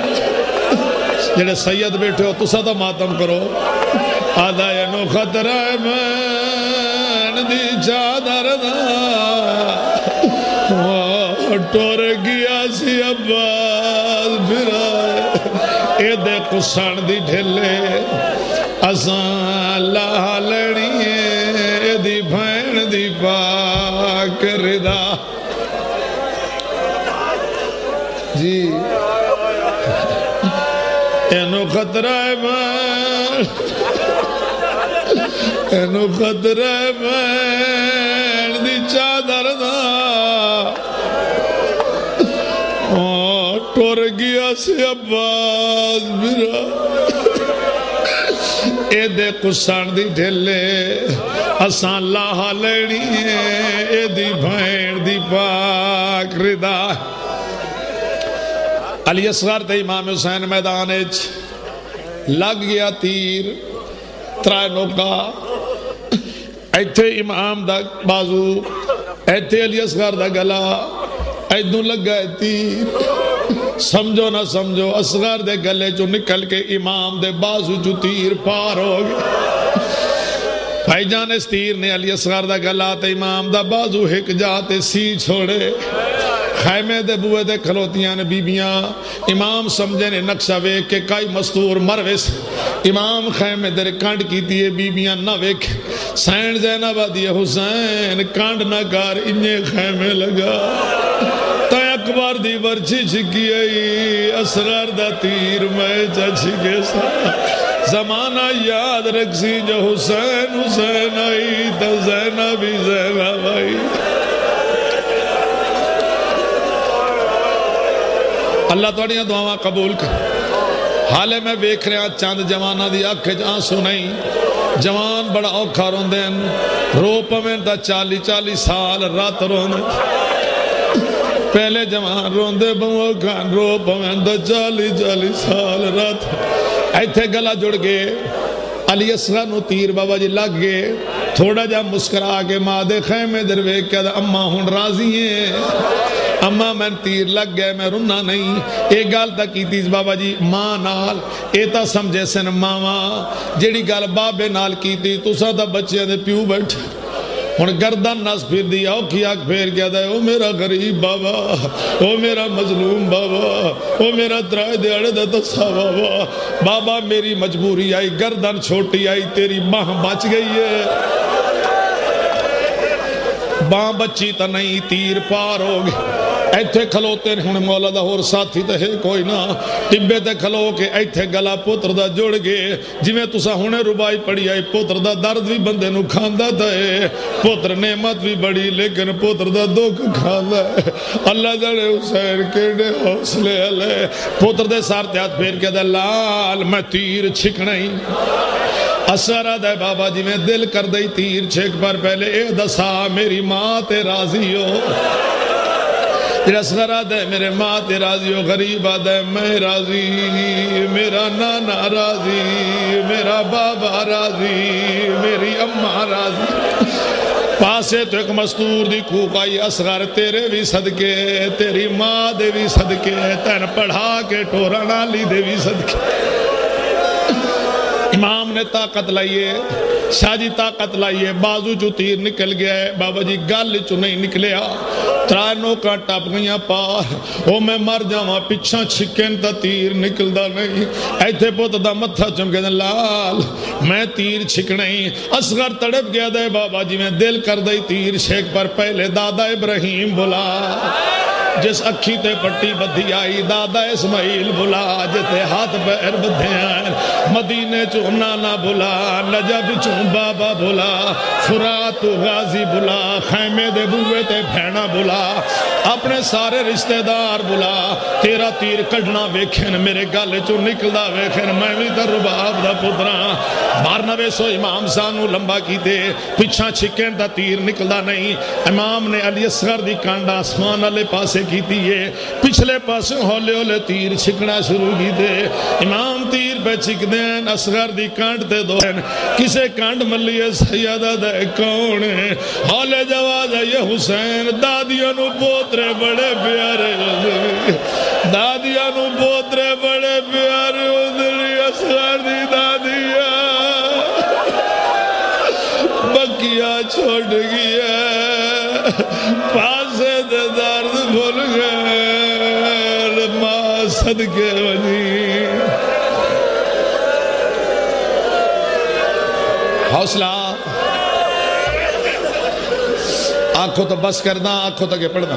جڑے سید بیٹھے ہو تو سادہ ماتم کرو آدھا اینو خطرہ بین دی چادر دا ٹور گیا سی عباس بھرائے اے دے قسن دی ڈھلے اسان لاہ لڑی اے دی بھین دی پاک ردا جی اینو خطرہ بین دی چادر دا ٹور گیا سی عباس بھرا اے دے قسن دی ڈھلے اسان لاہ لڑی اے دی بھین دی پاک ردا علی اصغر تے امام حسین میدانچ لگ گیا تیر ترائے نوکا ایتھے امام دا بازو ایتھے علی اصغر دا گلا ایدوں لگ گئے تیر سمجھو نہ سمجھو اصغر دے گلے جو نکل کے امام دے بازو جو تیر پار ہو گئے بھائی جان اس تیر نے علی اصغر دا گلا تے امام دا بازو ہک جاتے سی چھوڑے خیمے دے بوئے دے کھلوتیاں نے بیبیاں امام سمجھے نے نقشہ ویک کے کائی مستور مرویس امام خیمے دے کانڈ کی دیئے بیبیاں نہ ویک سین زینب دیئے حسین کانڈ نہ کار انہیں خیمے لگا تا اکبر دی ورچی چھکی آئی اصغر دا تیر میں چھکے سا زمانہ یاد رکھسی جو حسین آئی تا زینبی زینب آئی اللہ توڑیاں دعاواں قبول کر حالے میں بیکھ رہا چاند جوانہ دی آنکھیں آنسو نہیں جوان بڑا اوکھا روندین رو پمین تا 40 سال رات روندین پہلے جوان روندے بہو کھان رو پوندہ 40 سال رات ایتھے گلا جڑ گئے علی اصغر نو تیر بابا جی لگ گئے تھوڑا جا مسکرا کے ماں دے خیمے دروے کہا اماں ہون راضی ہیں اماں میں تیر لگ گئے میں رننا نہیں ایک گال تک کی تیز بابا جی ماں نال ایتا سمجھے سن ماں جیڑی گال بابے نال کی تھی تو سا تا بچے دے پیو بیٹھ ہن گردن نس پھر دیا او کی آنکھ پھیر کیا دے او میرا غریب بابا او میرا مظلوم بابا او میرا درائے دیاڑے دا تسا بابا بابا میری مجبوری آئی گردن چھوٹی آئی تیری ماں بچ گئی ہے ماں بچی تا نہیں تیر پار ہو گئے ایتھے کھلوتے ہن مولا دا اور ساتھی تے ہے کوئی نہ ٹبے تے کھلو کے ایتھے گلا پتر دا جڑ گئے جویں تسا ہنے ربائی پڑی آئی پتر دا درد بھی بندے نو کھاندا تے پتر نعمت بھی بڑی لیکن پتر دا دکھ کھاندا ہے اللہ جڑے حسین کیڑے حوصلے والے پتر دے سار تے ہاتھ پھیر کے دے لال میں تیر چھکنا ہی اثر دے بابا جی میں دل کر دئی تیر چھک پر پہلے اے دسا میری ماں تے راضی ہو اصغر دے میرے ماں تے راضی ہو غریب دے میں راضی میرا نانا راضی میرا بابا راضی میری اماں راضی پاسے تو ایک مستور دی کوک آئی اصغر تیرے بھی صدقے تیری ماں دے بھی صدقے تین پڑھا کے ٹورا نالی دے بھی صدقے امام نے طاقت لائیے شاہ جی طاقت لائیے بازو جو تیر نکل گیا ہے بابا جی گل چو نہیں نکلیا ترانوں کا ٹپ گیا پار او میں مر جاواں پچھا چھکن تا تیر نکل دا نہیں ایتھے پوت دا متھا چمکے دا لال میں تیر چھکنا ہی اصغر تڑپ گیا دے بابا جی میں دل کر دئی تیر شیک پر پہلے دادا ابراہیم بلا جس اکھی تے پٹی بدھی آئی دادا اسماعیل بلا جتے ہاتھ پیر بدھے آئیں مدینے چو نانا بلا نجف چو بابا بلا فرات غازی بلا خیمے دے بوئے تے بھینا بلا اپنے سارے رشتہ دار بلا تیرا تیر کڑنا ویکھن میرے گالے چو نکلدا ویکھن میں بھی در رباب دا پتران مارنوے سو امام سانو لمبا کی دے پچھا چھکن دا تیر نکلدا نہیں امام نے علی اصغر دی کانڈا آسمان علی پاسے کی دیئے پچھلے پاسے ہولے ہولے تیر چھکنا شروع کی دے امام تیر پہ چھک دین اصغر دی کانڈ تے دو کسے کانڈ ملیے سیدہ دے کون ہولے جواز ہے یہ حسین دادیاں نو پوترے بڑے پیارے دادیاں نو پوترے بڑے پیارے ادھری اصغر دی دادیاں بکیا چھوڑ گیا پاسے دے درد بھول گئے ماں صدقے وجی حوصلہ آنکھوں تو بس کرنا آنکھوں تک پڑھنا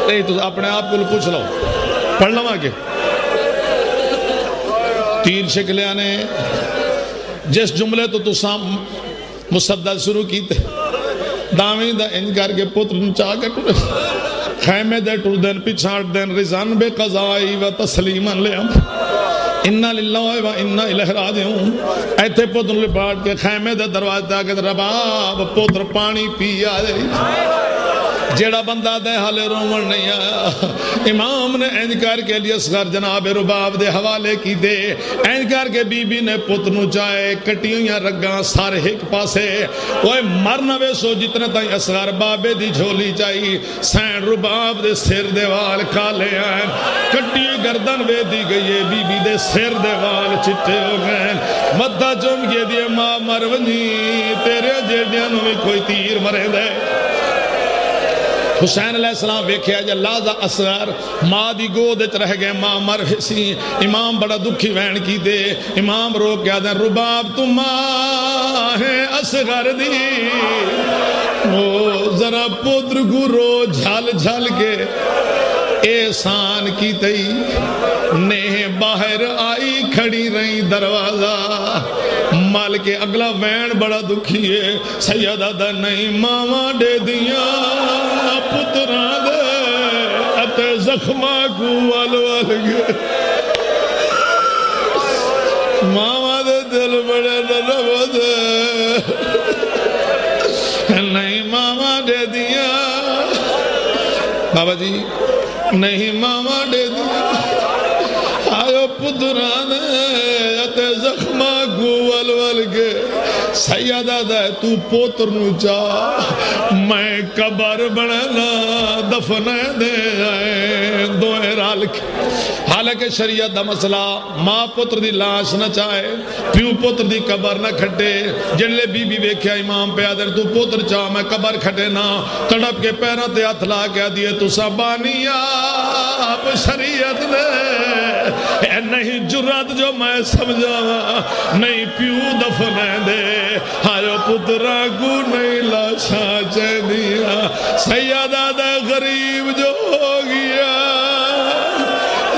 نہیں تو اپنے آپ کو پوچھ لو پڑھنا آگے تیر شکلے آنے جس جملے تو سام مصدد شروع کی تے دامی دا انکار کے پتر چاہ کے ٹوڑے خیمے دے ٹوڑ دین پچھاڑ دین رضان بے قضائی و تسلیمان لے ہم انہا للہ و انہا الہ راجعون ایتھے پتر لے پاٹ کے خیمے دے دروازے تاکہ رباب پتر پانی پی آئے جیڑا بندہ دے حال رومن نہیں آیا امام نے انکار کے لیے اصغر جناب رباب دے حوالے کی دے انکار کے بی بی نے پتنو جائے کٹیوں رگاں سارے ایک پاسے وہ مرنوے سو جتنے تائیں اصغر بابے دی جھولی چاہی سین رباب دے سر دے وال کالے آئیں کٹی گردن وے دی گئی بی بی دے سر دے وال چٹے ہو گئے مدہ چم کے دیے ماں مرونی تیرے جیڑیاں میں کوئی تیر مرے دے حسین علیہ السلام ویکھیا جا لازہ اصغر ماں دی گودت رہ گئے ماں مر سی امام بڑا دکھی وین کی دے امام رو کیا دیں رباب تو ماں ہے اصغر دی وہ ذرا پتر کو رو جھل جھل کے احسان کی تئی نے باہر آئی کھڑی رہی دروازہ مال کے اگلا وین بڑا دکھی ہے سیدہ دا نہیں ماما دے دیا پتران دے اتے زخمہ کو وال گئے ماما دے دل بڑے نرم دے نہیں ماما دے دیا بابا جی نہیں ماما دے دیا آئو پترانے اتے زخمہ گوال وال کے سیدہ دے تو پوتر نو چاہ میں قبر بنانا دفنے دے آئے دوئے رال کے حالانکہ شریعت دا مسئلہ ماں پتر دی لاش نہ چاہے پیو پتر دی قبر نہ کھٹے جنلے بی بی بیکھیا امام پہ آدھر تو پتر چاہ میں قبر کھٹے نہ تڑپ کے پیرہ تے ہاتھ لا کے دیے تو سبانی آپ شریعت نے اے نہیں جرات جو میں سمجھا نہیں پیو دفنے دے آئو پترہ کو نہیں لاشا چاہ دیا سیدہ دا غریب جو ہو گیا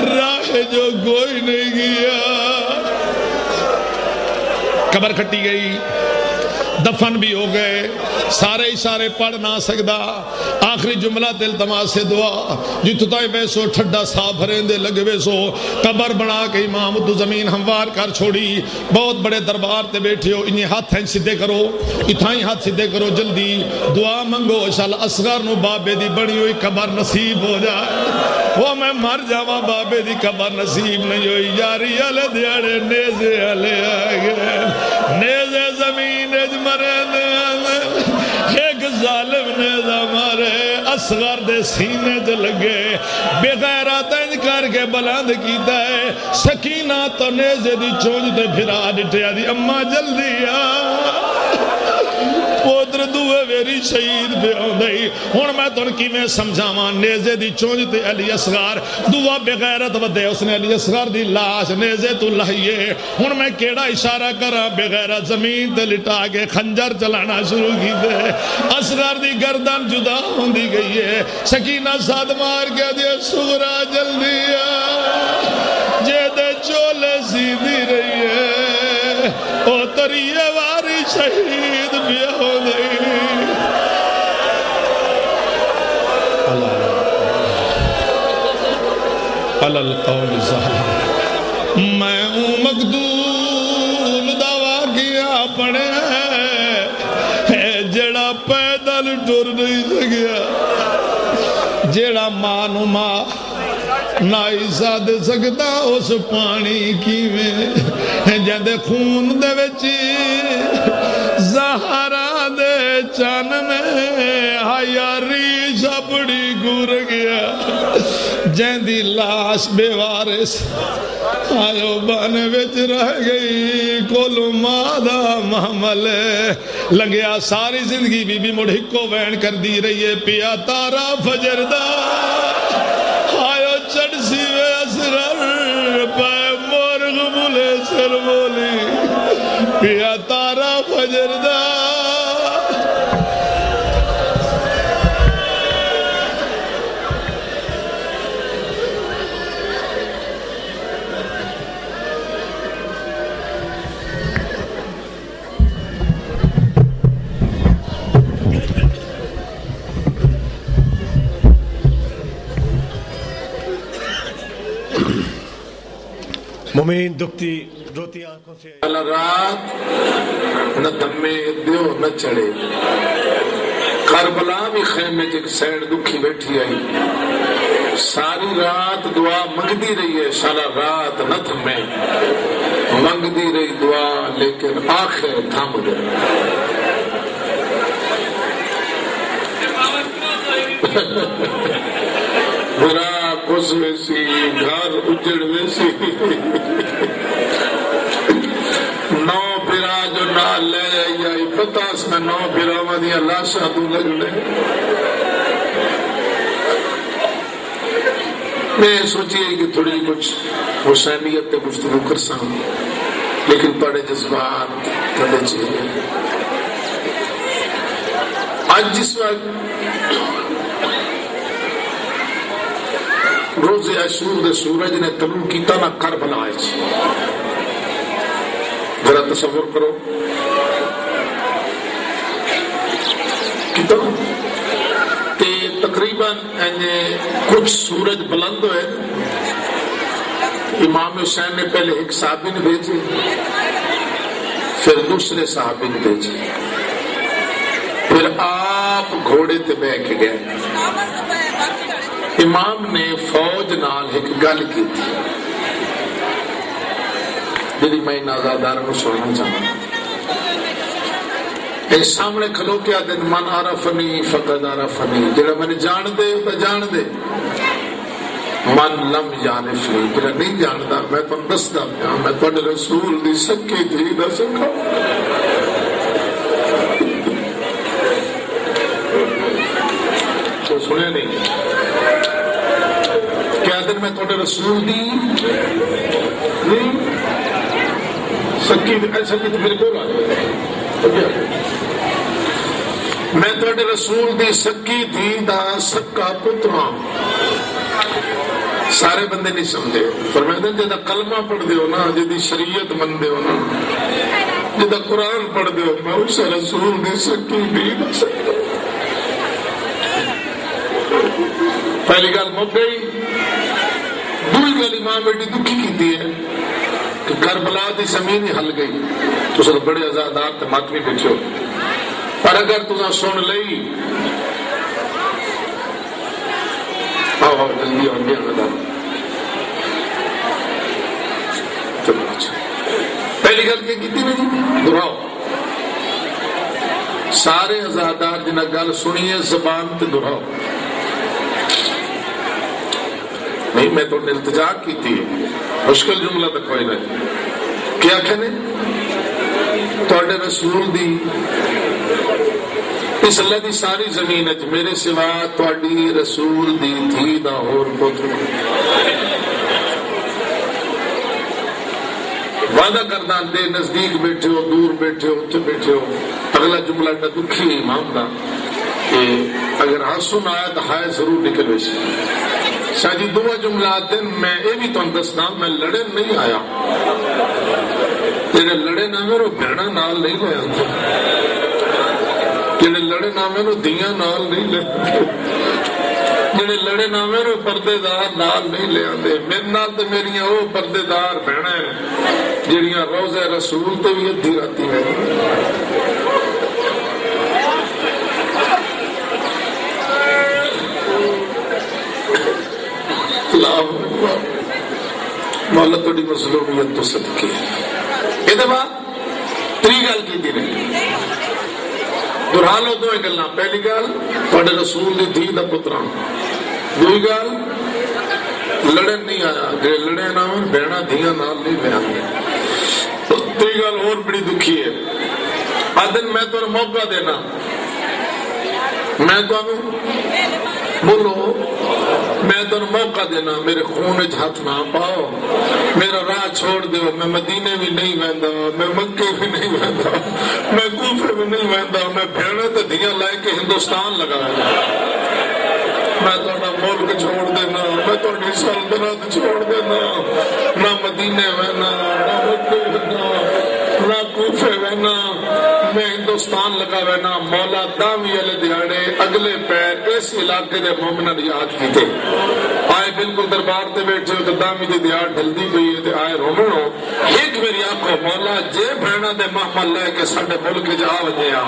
راہ جو کوئی نہیں گیا قبر کھٹی گئی دفن بھی ہو گئے سارے اشارے پڑھ نہ سکدا آخری جملہ دل تماس سے دعا جتو تائیں بیسو ٹھڈا سا بھریندے لگے بیسو قبر بنا کے امام تو زمین ہموار کر چھوڑی بہت بڑے دربار تے بیٹھے ہو انہیں ہاتھ ہیں سدھے کرو اتھائیں ہاتھ سدھے کرو جلدی دعا منگو انشاءاللہ اصغر نو بابے دی بڑی ہوئی قبر نصیب ہو جائے وہ میں مر جاواں بابے دی قبر نصیب نہیں ہوئی یاری علی دیاڑے نیزے علی آگئے نیزے زمین مرے ایک ظالم نیزہ مارے اصغر دے سینے تے لگے بے غیرات انج کر کے بلند کیتا ہے سکینہ تو نیزے دی چونج تے پھرا ڈٹیا دی اماں جلدی پوتر دوے ویری شہید پہ آدھائی ہون میں تو انکی میں سمجھاواں نیزے دی چونج تے علی اصغر دعا بغیرت ودے اس نے علی اصغر دی لاش نیزے تو لہیے ہون میں کیڑا اشارہ کرا بغیرت زمین تے لٹا کے خنجر چلانا شروع کی دے اصغر دی گردن جدا ہوں دی گئی ہے سکینہ ساتھ مار کے دے سغرا جلدی جے دے چولے سیدھی رہی ہے او تریے واری شہید بھی ہو گئی علی القول ظالم میں ہوں مقدول دعویٰ کیا پڑے ہے جڑا پیدل ٹر نہیں سکیا جڑا مانو ماں نائسا دے سکتا اس پانی کی میں جندے خون دے وچی زہرہ دے چاننے حیاری سپڑی گر گیا جندی لاش بے وارث آئیو بانے وچ رہ گئی کولو مادہ محمل لگیا ساری زندگی بی بی مڑھکو وین کر دی رہی ہے پیا تارا فجر دا آئیو چڑ سیوے اصغر پائے مرغ بلے سر بولی پیا تارا فجر دا مومین دکھتی روتی آنکھوں سے رات نہ دمے دیو نہ چڑھے کربلا بھی خیمے جک سیڑ دکھی بیٹھی آئی ساری رات دعا منگدی رہی ہے سارا رات نہ تھمے منگدی رہی دعا لیکن آخر تھم گئے برا کس میں سی گھر اجڑ میں سی نو پھرا جو نال لے آئی پتہ اس میں نو پھرا ودیا لاشا تو لگنے میں سوچیے کہ تھوڑی کچھ حسینیت تے گفتگو کر ساں لیکن بڑے جذبات تھوڑے چاہیے آج جس وقت روز عاشور دے سورج نے طلوع کیتا نہ کربلا ہے ذرا تصور کرو کتنا تے تقریباً کچھ سورج بلند ہوئے امام حسین نے پہلے ایک صحابی نے بھیجے پھر دوسرے صحابی نے بھیجے پھر آپ گھوڑے تے بیٹھ کے گئے امام نے فوج نال ایک گل کی جی میں نازادار کو سننا چاہتا ہوں. سامنے کھلو کے آدھے من عرفنی فقد عرفنی, جڑا میں جان دے تو جان دے, من لم یعرفنی جڑا نہیں جانتا میں تو دسدا پیا میں تواڈے رسول دی سکی تھی دا سکا. تو سنے نہیں کیا دن میں تواڈے رسول دی نہیں سکی ایسا کی تو میرے کو میں تواڈے رسول دی سکی تھی دا سکا پتراں. سارے بندے نہیں سمجھے. فرماتے ہیں جدا کلمہ پڑھ دے ہو نا, جدی شریعت من دے ہو نا, جدا قرآن پڑھ دے ہو, میں اس رسول دی سکی تھی دا سکا. پہلی گل مک گئی. دوسری گل امام بیٹی دکھی کیتی ہے کہ کربلا دی زمین ہی ہل گئی. تو سب بڑے آزادار تے ماتمی بیٹھے ہو, پر اگر تساں سن لئی جلدی آ گیا. پہلی گل کی نا جی دہراؤ. سارے آزادار جنہ گل سنیے زبان تے دہراؤ. نہیں میں تو التجا کی تھی, مشکل جملہ تک کوئی نہیں. کیا کہنے تواڈے رسول دی اس اللہ دی ساری زمین اچ میرے سوا تواڈی رسول دی تھی دا اور پتر وعدہ کردہ دے نزدیک بیٹھے ہو دور بیٹھے ہو اتنے بیٹھے ہو. اگلا جملہ ایڈا دکھی ہے امام دا کہ اگر ہاسن آیا تو ہائے ضرور نکل ویسے. شاید دو جملات میں یہ بھی تم دسنا میں لڑے نہیں آیا. جڑے لڑے نہ میرے بہنا نال نہیں لے آتے, جڑے لڑے نہ میرے دیاں نال نہیں لے, جڑے لڑے نہ میرے پردے دار نال نہیں لے آتے. میرے نال تو میری وہ پردے دار بہنا ہے جڑیاں روزہ رسول تو بھی ادھی راتی ہے. مولا تھوڑی مظلومیت تو صدقے. یہ بعد تری گل کی نہیں دہرا لو دو گلاں. پہلی گل تھوڑے رسول دی دھی دا پتراں. دوئی گل لڑن نہیں آیا, جڑے لڑے نہ ہون بہنا دھیاں نال نہیں لے آندے. تری گل اور بڑی دکھی ہے. آدن میں تو موقع دینا, میں تو بولو میں تو موقع دینا, میرے خون ہاتھ نہ پاؤ, میرا راہ چھوڑ دیو. میں مدینے بھی نہیں ویندا, میں مکے بھی نہیں ویندا, میں کوفے بھی نہیں ویندا, میں بھیڑے تے دھیاں لے کے ہندوستان لگایا. میں تہاڈا ملک چھوڑ دینا, میں تہاڈی سلطنت چھوڑ دینا. نہ مدینے وینا, نہ مکے وینا, نہ کوفے وینا, میں ہندوستان لگا وینا. مولا داوی والے دیہڑے اگلے پیر اس علاقے دے مومناں یاد کیتے. آئے بالکل دربار تے بیٹھے ہو تو داوی دی دیہڑ ڈھلدی پئی ہے تے آئے رومنو ایک میری آنکھو مولا جے بہنا دے محمل لے کے ساڈے ملک جا وجیا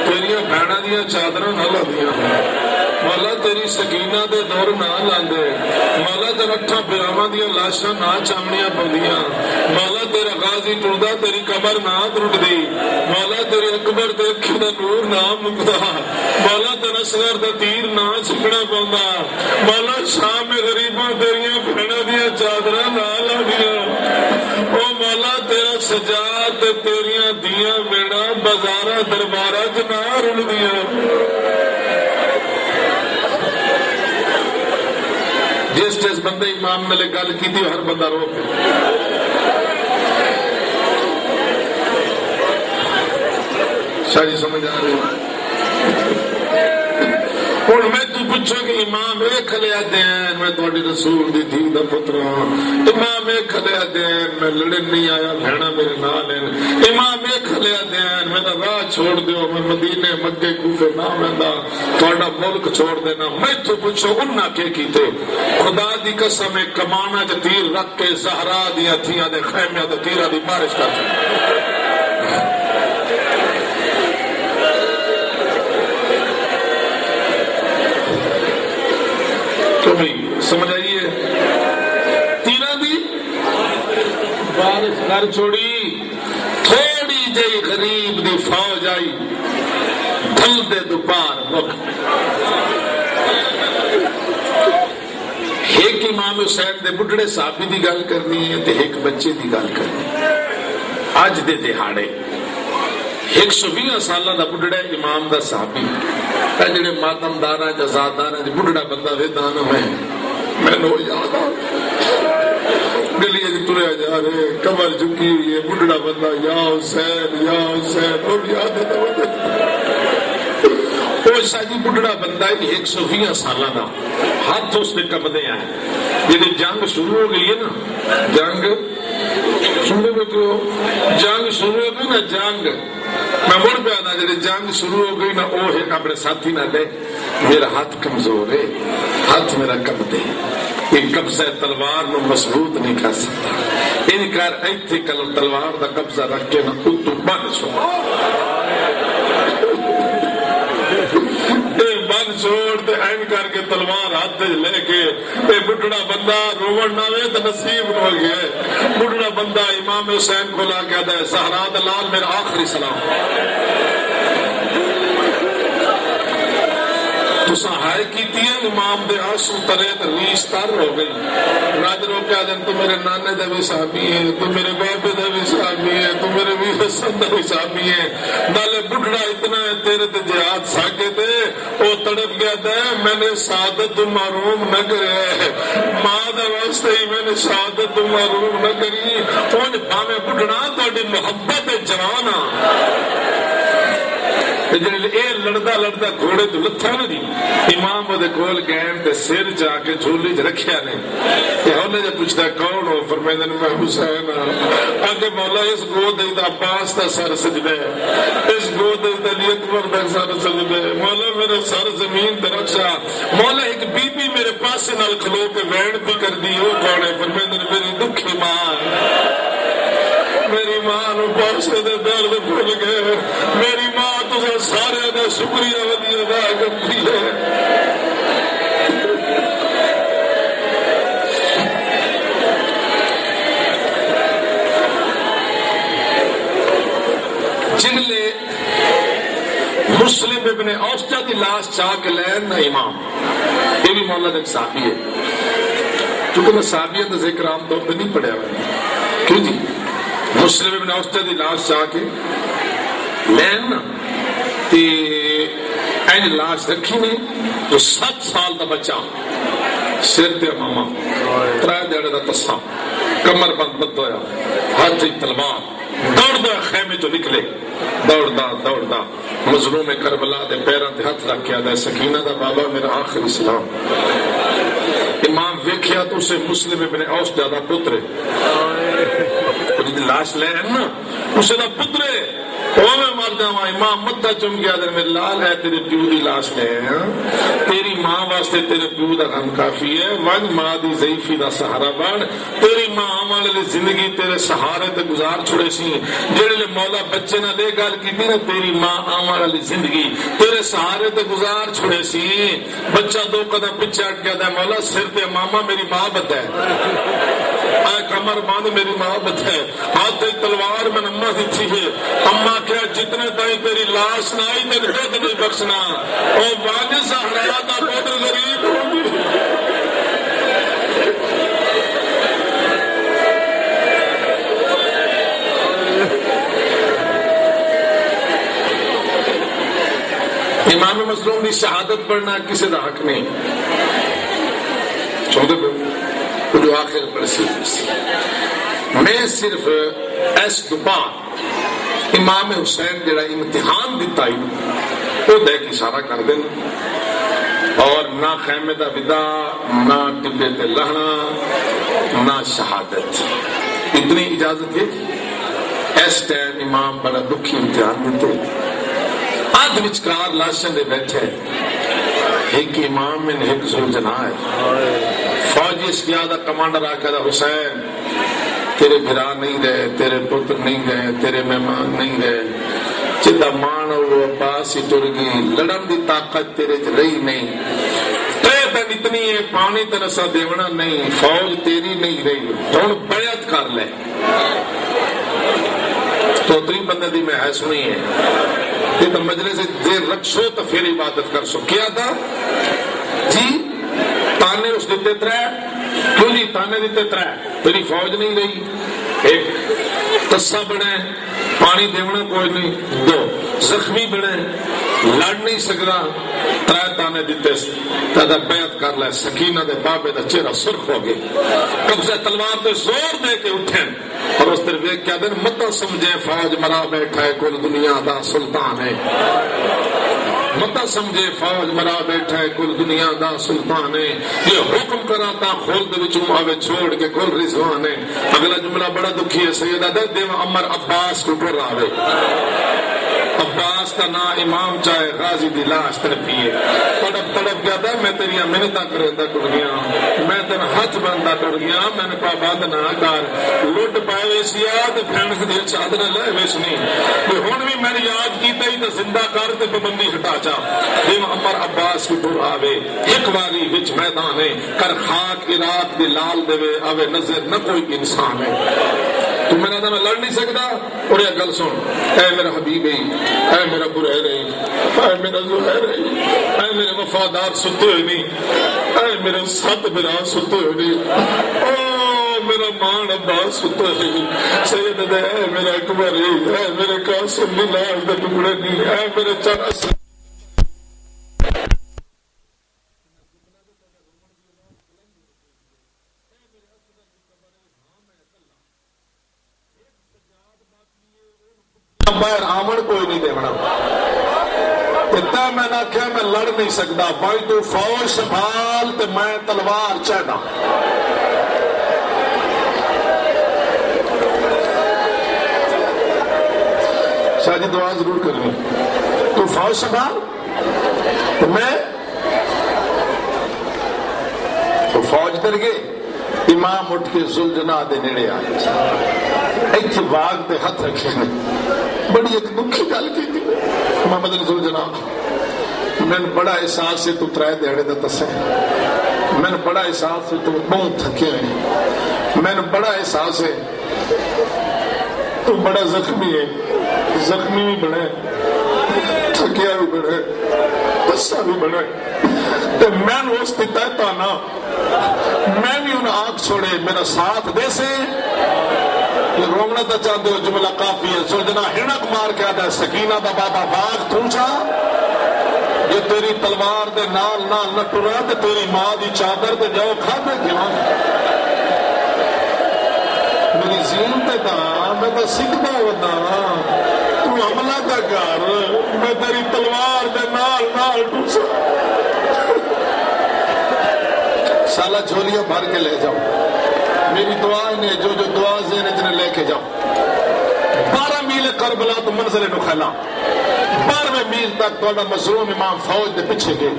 تیریاں بہنا دیاں چادراں نہ لدیاں, مولا تیری سکینہ دے دور نہ لاندے, مولا تیرا اٹھاں پیراواں دیاں لاشاں نہ چامنیاں پوندیاں, مولا تیرا غازی ٹردا تیری قبر نہ ٹرٹدی, مولا تیرے اکبر تے اکھی دا نور نہ مکدا, مولا تیرا اصغر دا تیر نہ چھکنا پوندا, مولا شام غریباں تیریاں بہناں دیاں چادراں نہ لاندیاں, او مولا تیرا سجاد تے تیریاں دیاں میڑاں بازاراں درباراں چ نہ رلدیاں. جس جس بندے امام نے گل کی تھی ہر بندہ رو پہ. ساری سمجھ آ رہی ہوں میں تو پوچھو کہ امام ایک کھلیا دین میں تھوڑی رسول دی دھی دا پترا, امام ایک کھلیا دین میں لڑن نہیں آیا بہنا میرے نال, امام ایک کھلیا دین میرا راہ چھوڑ دیو, میں مدینے مکے کوفے نہ ویندا, تھوڑا ملک چھوڑ دینا. میں تو پوچھو انہاں کے کیتے. خدا دی قسم کمانا چ تیر رکھ کے زہرا دیاں تھیاں دے خیمیاں تے تیراں دی بارش کر ہوئی، سمجھ آئیے؟ تیرہ دی بارش کر چھوڑی، تھوڑی جی غریب دی فوج آئی، ڈھل دے دوپار وقت ایک امام حسین دے بڈھڑے صحابی دی گل کرنی ہے تے ایک بچے دی گل کرنی ہے۔ اج دے دہاڑے 120 سالہ دا بڈھڑا امام دا صحابی جڑے ماتم دارا جزادار بڈھڑا بندہ ویدا نا میں نو یاد آ گلی تریا جا رہے کمر جھکی ہوئی ہے بڈھڑا بندہ یا حسین اور یاد وہ شاہی بڈھڑا بندہ 120 سالہ دا ہاتھ اس نے کمدے آئے جی جنگ شروع ہو گئی ہے نا جنگ شروع ہو گئی نا جنگ میں مڑ پہ آنا جی جنگ شروع ہو گئی نا وہ ایک اپنے ساتھی نہ دے میرا ہاتھ کمزور ہے ہاتھ میرا کمدے یہ قبضہ تلوار نو مضبوط نہیں کر سکتا ان کر ایتھے تلوار دا قبضہ رکھ کے نہ اتو بند چھوڑ بند چھوڑ تے این کر کے تلوار ہاتھ لے کے بڈھڑا بندہ روڑ نہ وے تو نصیب ہو گیا بڈھڑا بندہ امام حسین کو لا کے آتا ہے زہرا دلال میرا آخری سلام تو سہائے کیتی ہے امام دے آنسو ترے ریش تر ہو گئی راج رو کیا دن تو میرے نانے دے بھی صحابی ہے تو میرے بابے دے بھی صحابی ہے تو میرے بھی حسن دے بھی صحابی ہے نالے بڈھڑا اتنا ہے تیرے تے جہاد ساکے دے او تڑپ گیا دے میں نے سعادت محروم نہ کرے ماں دے واسطے ہی میں نے سعادت محروم نہ کری اون بھاویں بڈھڑا تہاڈی محبت جوانا لڑدا لڑدا گھوڑے تو لتھا نا جی امام وہ کول گئے تے سر جا کے جھولی چ رکھیا نے تے ہولے جے پوچھدا کون ہو فرمایا میں حسین ہاں اگے مولا اس گود دا عباس دا سر سجدے اس گود دا علی اکبر دا سر سجدے مولا میرا سر زمین تے رکھا مولا ایک بی بی میرے پاس نال کھلو کے وین بھی کر دی او کون ہے فرمایا میری دکھی ماں میری ماں نو پاسے دے درد بھول گئے میری ماں تو سارے دا شکریہ ودی ادا کرتی ہے جنلے مسلم ابن اوسطا دی لاش چاہ کے لین نہ امام یہ بھی مولا ایک صحابی ہے چونکہ میں صحابیت کا ذکر عام طور پہ نہیں پڑھا ہوا کیوں جی مسلم ابن اوسطا دی لاش چاہ کے لین نا تے این لاش رکھی نے تو 7 سال دا بچہ سر تے ماما ترائے دیڑے دا تسا کمر بند بند ہویا ہاتھ تلوار دوڑدا خیمے تو نکلے دوڑدا مظلوم کربلا دے پیراں تے ہاتھ رکھ کے آدا سکینہ دا بابا میرا آخری سلام امام ویکھیا تو اسے مسلم ابن اوس دا پتر لاش لے نا اسے دا پتر میں مر جاواں امام متھا چم گیا دے میرے لال ہے تیرے پیو دی لاش لے تیری ماں واسطے تیرے پیو دا غم کافی ہے ون ماں دی ضعیفی دا سہارا بن تیری ماں آمال لی زندگی تیرے سہارے تے گزار چھڑے سی جڑے لے مولا بچے نہ دے گال کی نا تیری ماں آمال لی زندگی تیرے سہارے تے گزار چھڑے سی بچہ 2 قدم پیچھے ہٹ گیا دے مولا سر تے ماما میری ماں بتا ہے کمر باندھ میری ماں بتا ہے ہاتھ تلوار میں اماں دیتی ہے اماں کیا جتنے تائیں تیری لاش نہ آئی تیرے خود نہیں بخشنا اور واجہ سہرا دا پتر غریب ہوگی امام مظلوم کی شہادت پڑھنا کسی دا حق نہیں چھوڑے وہ جو آخر پر میں صرف اس دوپار امام حسین جڑا امتحان دیتا ہی وہ دے کے اشارہ کر دینا اور نہ خیمے دا ودا نہ ٹبے تے لہنا نہ شہادت اتنی اجازت ہے اس ٹائم امام بڑا دکھی امتحان دیتے آدھ وچکار لاشن دے بیٹھے ایک امام میں ایک زلجنا ہے فوجی اسکیادہ کمانڈر آکے دا حسین تیرے بھرا نہیں رہے تیرے پتر نہیں رہے تیرے مہمان نہیں رہے جدہ مان اور عباس ہی ٹر گئی لڑن دی طاقت تیرے رہی نہیں 3 تین اتنی ہے پانی تین اسا دیونا نہیں فوج تیری نہیں رہی ہوں بیعت کر لے تو تری بندے دی میں ہے سنی ہے یہ تو مجلس سے دیر رکھو تو پھر عبادت کر سو کیا تھا جی تانے اس دیتے ترے کیوں جی تانے دیتے ترے تیری فوج نہیں رہی ایک تسا بنے پانی دیونا کوئی نہیں دو زخمی بنے لڑ نہیں سکتا ترے تانے دیتے تیدا بیعت کر لے سکینہ دے بابے دا چہرہ سرخ ہو گئے قبضہ تلوار تے زور دے کے اٹھیں اور اس طرح ایک کیا دن مت سمجھے فوج مرا بیٹھا ہے کل دنیا دا سلطان ہے مت سمجھے فوج مرا بیٹھا ہے کل دنیا دا سلطان ہے یہ حکم کراتا خلد وچوں آوے چھوڑ کے کل رضوان ہے اگلا جملہ بڑا دکھی ہے سیدہ دے دیو عمر عباس کو ٹر آوے عباس کا نا امام چاہے غازی دی لاش تڑپی ہے تڑپ گیا تھا میں تیری منتاں کردا ٹر گیا میں تین ہاتھ بندا ٹر گیا میں نے پابند نہ کر لٹ پائے سیا تے پھن دے چادر لے ویسنی تے ہن بھی میں یاد کیتا ہی تے زندہ کر تے پابندی ہٹا چا دیو عمر عباس کو ٹر آوے ایک واری وچ میدان ہے کر خاک عراق دی لال دے آوے نظر نہ کوئی انسان ہے تو میرا میں لڑ نہیں سکتا اور یہ گل سن اے میرا حبیب اے میرا برہر اے میرا زہر اے میرے وفادار ستے ہوئے نہیں اے میرے سات برا ستے ہوئے نہیں او میرا مان عباس ستے ہوئے سید دے اے میرا اکبر اے میرے قاسم دی لاش دے ٹکڑے نہیں اے میرے چار اصل باہر آمن کوئی نہیں دیونا اتنا میں نہ کیا میں لڑ نہیں سکتا بھائی تو فوج سنبھال تے میں تلوار چاہنا شاہ جی دعا ضرور کرنی تو فوج سنبھال تو میں تو فوج در گئے امام اٹھ کے ذوالجناح دے نیڑے آئے ایتھے باغ تے ہاتھ رکھے بڑی ایک دکھی گل کی تھی محمد علی ذوالجناح میں بڑا احساس سے تو ترائے دیڑے دا تسے میں بڑا احساس سے تو بہت تھکے ہیں میں بڑا احساس ہے تو بڑا زخمی ہے زخمی بھی بڑھے تھکیا بھی بڑھے تسا بھی بڑھے تو میں نے اس دیتا ہے تانا میں بھی ان آنکھ چھوڑے میرا ساتھ دے سے یہ رومنا تا چاہتے ہو جملہ کافی ہے ذوالجناح ہنک مار کے آدھا سکینہ دا بابا باغ تونچا یہ تیری تلوار دے نال نال نہ ٹرا تے تیری ماں دی چادر دے جاؤ کھا دے کیوں میری زین تے دا میں تا سکھتا ہوتا تو عملہ کا کر میں تیری تلوار دے نال نال ٹوسا سالہ جھولیاں بھر کے لے جاؤ میری دعا نے جو دعا ذہن جنہیں لے کے جاؤ 12 میل کربلا تو منزل نخلا 12 میل تک توڑا مظلوم امام فوج دے پچھے گئے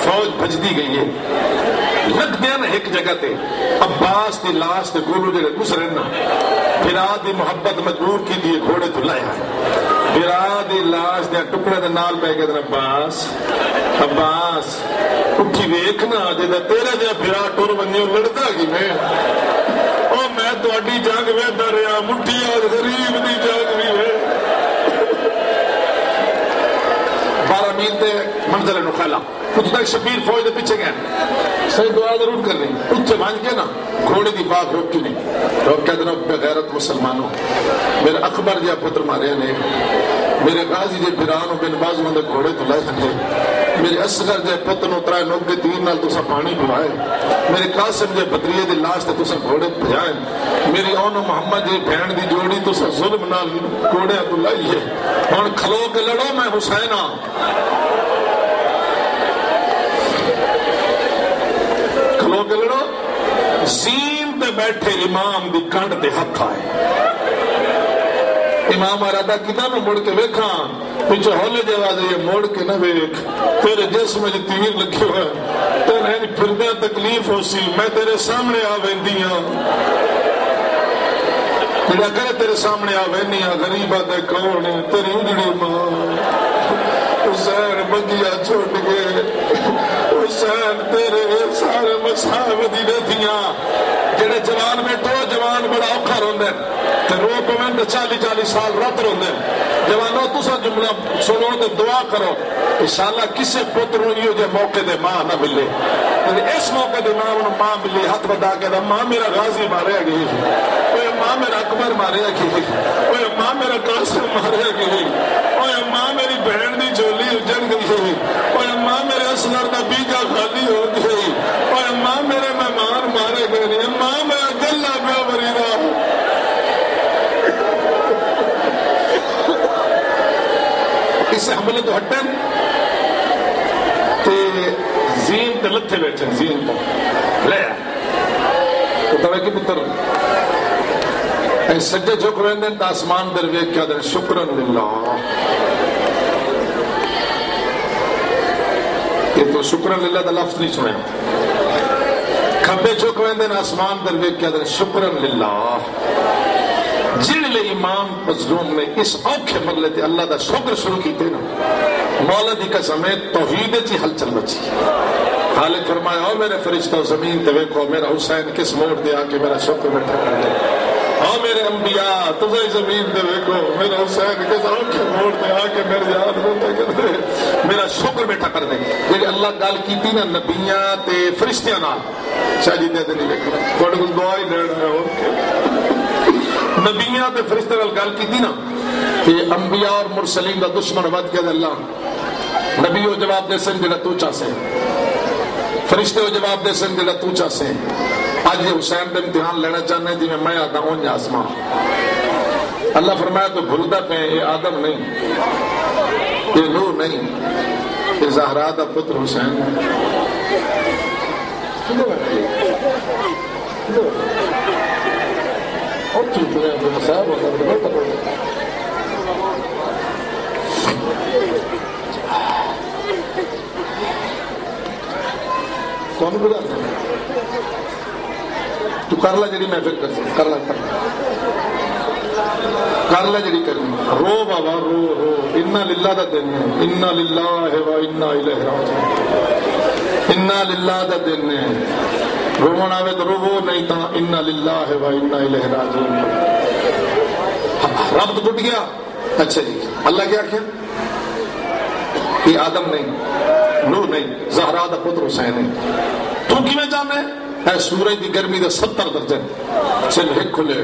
فوج بھجدی گئی ہے لگ دیا نا ایک جگہ تے عباس دی لاش تے گولو جڑے گسرنا پھرا دی محبت مجبور کی دیئے گھوڑے تو لایا ہے پھرا دی لاش دے ٹکڑے دے نال بے گئے عباس عباس اٹھی ویکھنا جے تیرے جے پھرا ٹور بنیوں لڑتا گی میں تو اڈی جنگ ویدہ رہا مٹھی اور غریب دی جنگ بھی ہے 12 میل تے منزل نخلا کچھ تک شبیر فوج دے پیچھے گئے صحیح دعا ضرور کر رہی اچھے بھانج کے نا گھوڑے دی باغ روک کی نہیں روک کہتے نا بغیرت مسلمانوں میرے اکبر جا پتر مارے نے میرے غازی جے بھرانوں بن بازوں دے گھوڑے تو لائے ہیں میرے اصغر جے پتنوں ترائے نوک کے تیر نال تو سا پانی بھوائے میرے قاسم جے بدریے دی لاش تے تو سا گھوڑے بھجائے میری اونو محمد جے بھین دی جوڑی تو سا ظلم نال گھوڑے تو لائیے اور کھلو کے لڑو میں حسینہ کھلو کے لڑو زین تے بیٹھے امام دی کنڈ تے ہتھ آئے امام ارادہ کتا میں مڑ کے ویکھاں پیچھے ہولے جوازے یہ موڑ کے نہ ویکھ تیرے جسم میں جو تیر لکھی ہوئے تیرے پھردیاں تکلیف ہو سی میں تیرے سامنے آ ویندیاں تیرے کرے تیرے سامنے آ ویندیاں غریبہ دے کون تیری اجڑی ماں حسین بگیا چھوٹ گئے وہ حسین تیرے سارے مصاحب دی رہتیاں جڑے جوان بیٹھو جوان بڑا اوکھا روندے تے رو پویں تے 40 سال رات روندے جوانو تساں جملہ سنو تے دعا کرو انشاءاللہ کسے پتر نوں یہ موقع دے ماں نہ ملے اس موقع دے ماں ملی ہاتھ بدا کے ماں میرا غازی ماریا گئی اوے ماں میرا اکبر ماریا گئی اوے ماں میرا قاسم ماریا گئی اوے ماں میری بہن دی جولی اجڑ گئی اوے ماں میرے اسلر دا بیجا خالی ہو گئی اوے ماں میرے مہمان مارے گئے ماں میرا گلا پیا مریدا اس حملے تو ہٹن تے زین تے لتھے بیٹھن زین تو لے تو کہ پتر اے سجدے جھک ویندن تے آسمان در ویکھ کے آدن شکرن للہ یہ تو شکرن للہ دا لفظ نہیں سنیا کھبے جھک ویندن آسمان در ویکھ کے آدن شکرن للہ جڑے امام مظلوم نے اس اوکھے مرلے تے اللہ دا شکر شروع کیتے نا مولا دی قسم ہے توحید چی ہلچل بچی خالق فرمایا او میرے فرشتہ زمین تے ویکھو میرا حسین کس موڑ دے آ کے میرا شکر بیٹھا کر دے او میرے انبیاء تجھے زمین تے ویکھو میرا حسین کس اوکھے موڑ دے آ کے میرے یاد بیٹھا کر دے میرا شکر بیٹھا کر دے جڑی اللہ گل کیتی نا نبیاں تے فرشتیاں نال شاہ جی دے نہیں ویکھنا تھوڑے کول دعا ہی لینا ہے اور نبیاں تے فرشتے نال گل کیتی نا کہ انبیاء اور مرسلین دا دشمن ود کے اللہ نبی وہ جواب دے سن جڑا تو چاہے فرشتے وہ جواب دے سن جڑا تو چاہے اج یہ حسین دے امتحان لینا چاہنے جی میں آتا ہوں آسمان اللہ فرمایا تو بھولتا پہ یہ آدم نہیں یہ نور نہیں یہ زہرا دا پتر حسین اور چیز ہے جو مسائب ہوتا ہے بہت پڑھتا کون بڑا تو کرلا جڑی محفل کر سکتا کرلا جڑی کرنی رو بابا رو رو انا للہ دا دن ہے انا للہ و انا الیہ راجعون انا للہ دا دن ہے رونا آوے تو رو نہیں تھا انا للہ و انا الیہ راجعون رب تو ٹوٹ گیا اچھا جی اللہ کیا کیا یہ آدم نہیں نور نہیں زہرا دا پتر حسین ہے تو کی میں جانے اے سورج دی گرمی دے 70 درجے چل ہک کھلے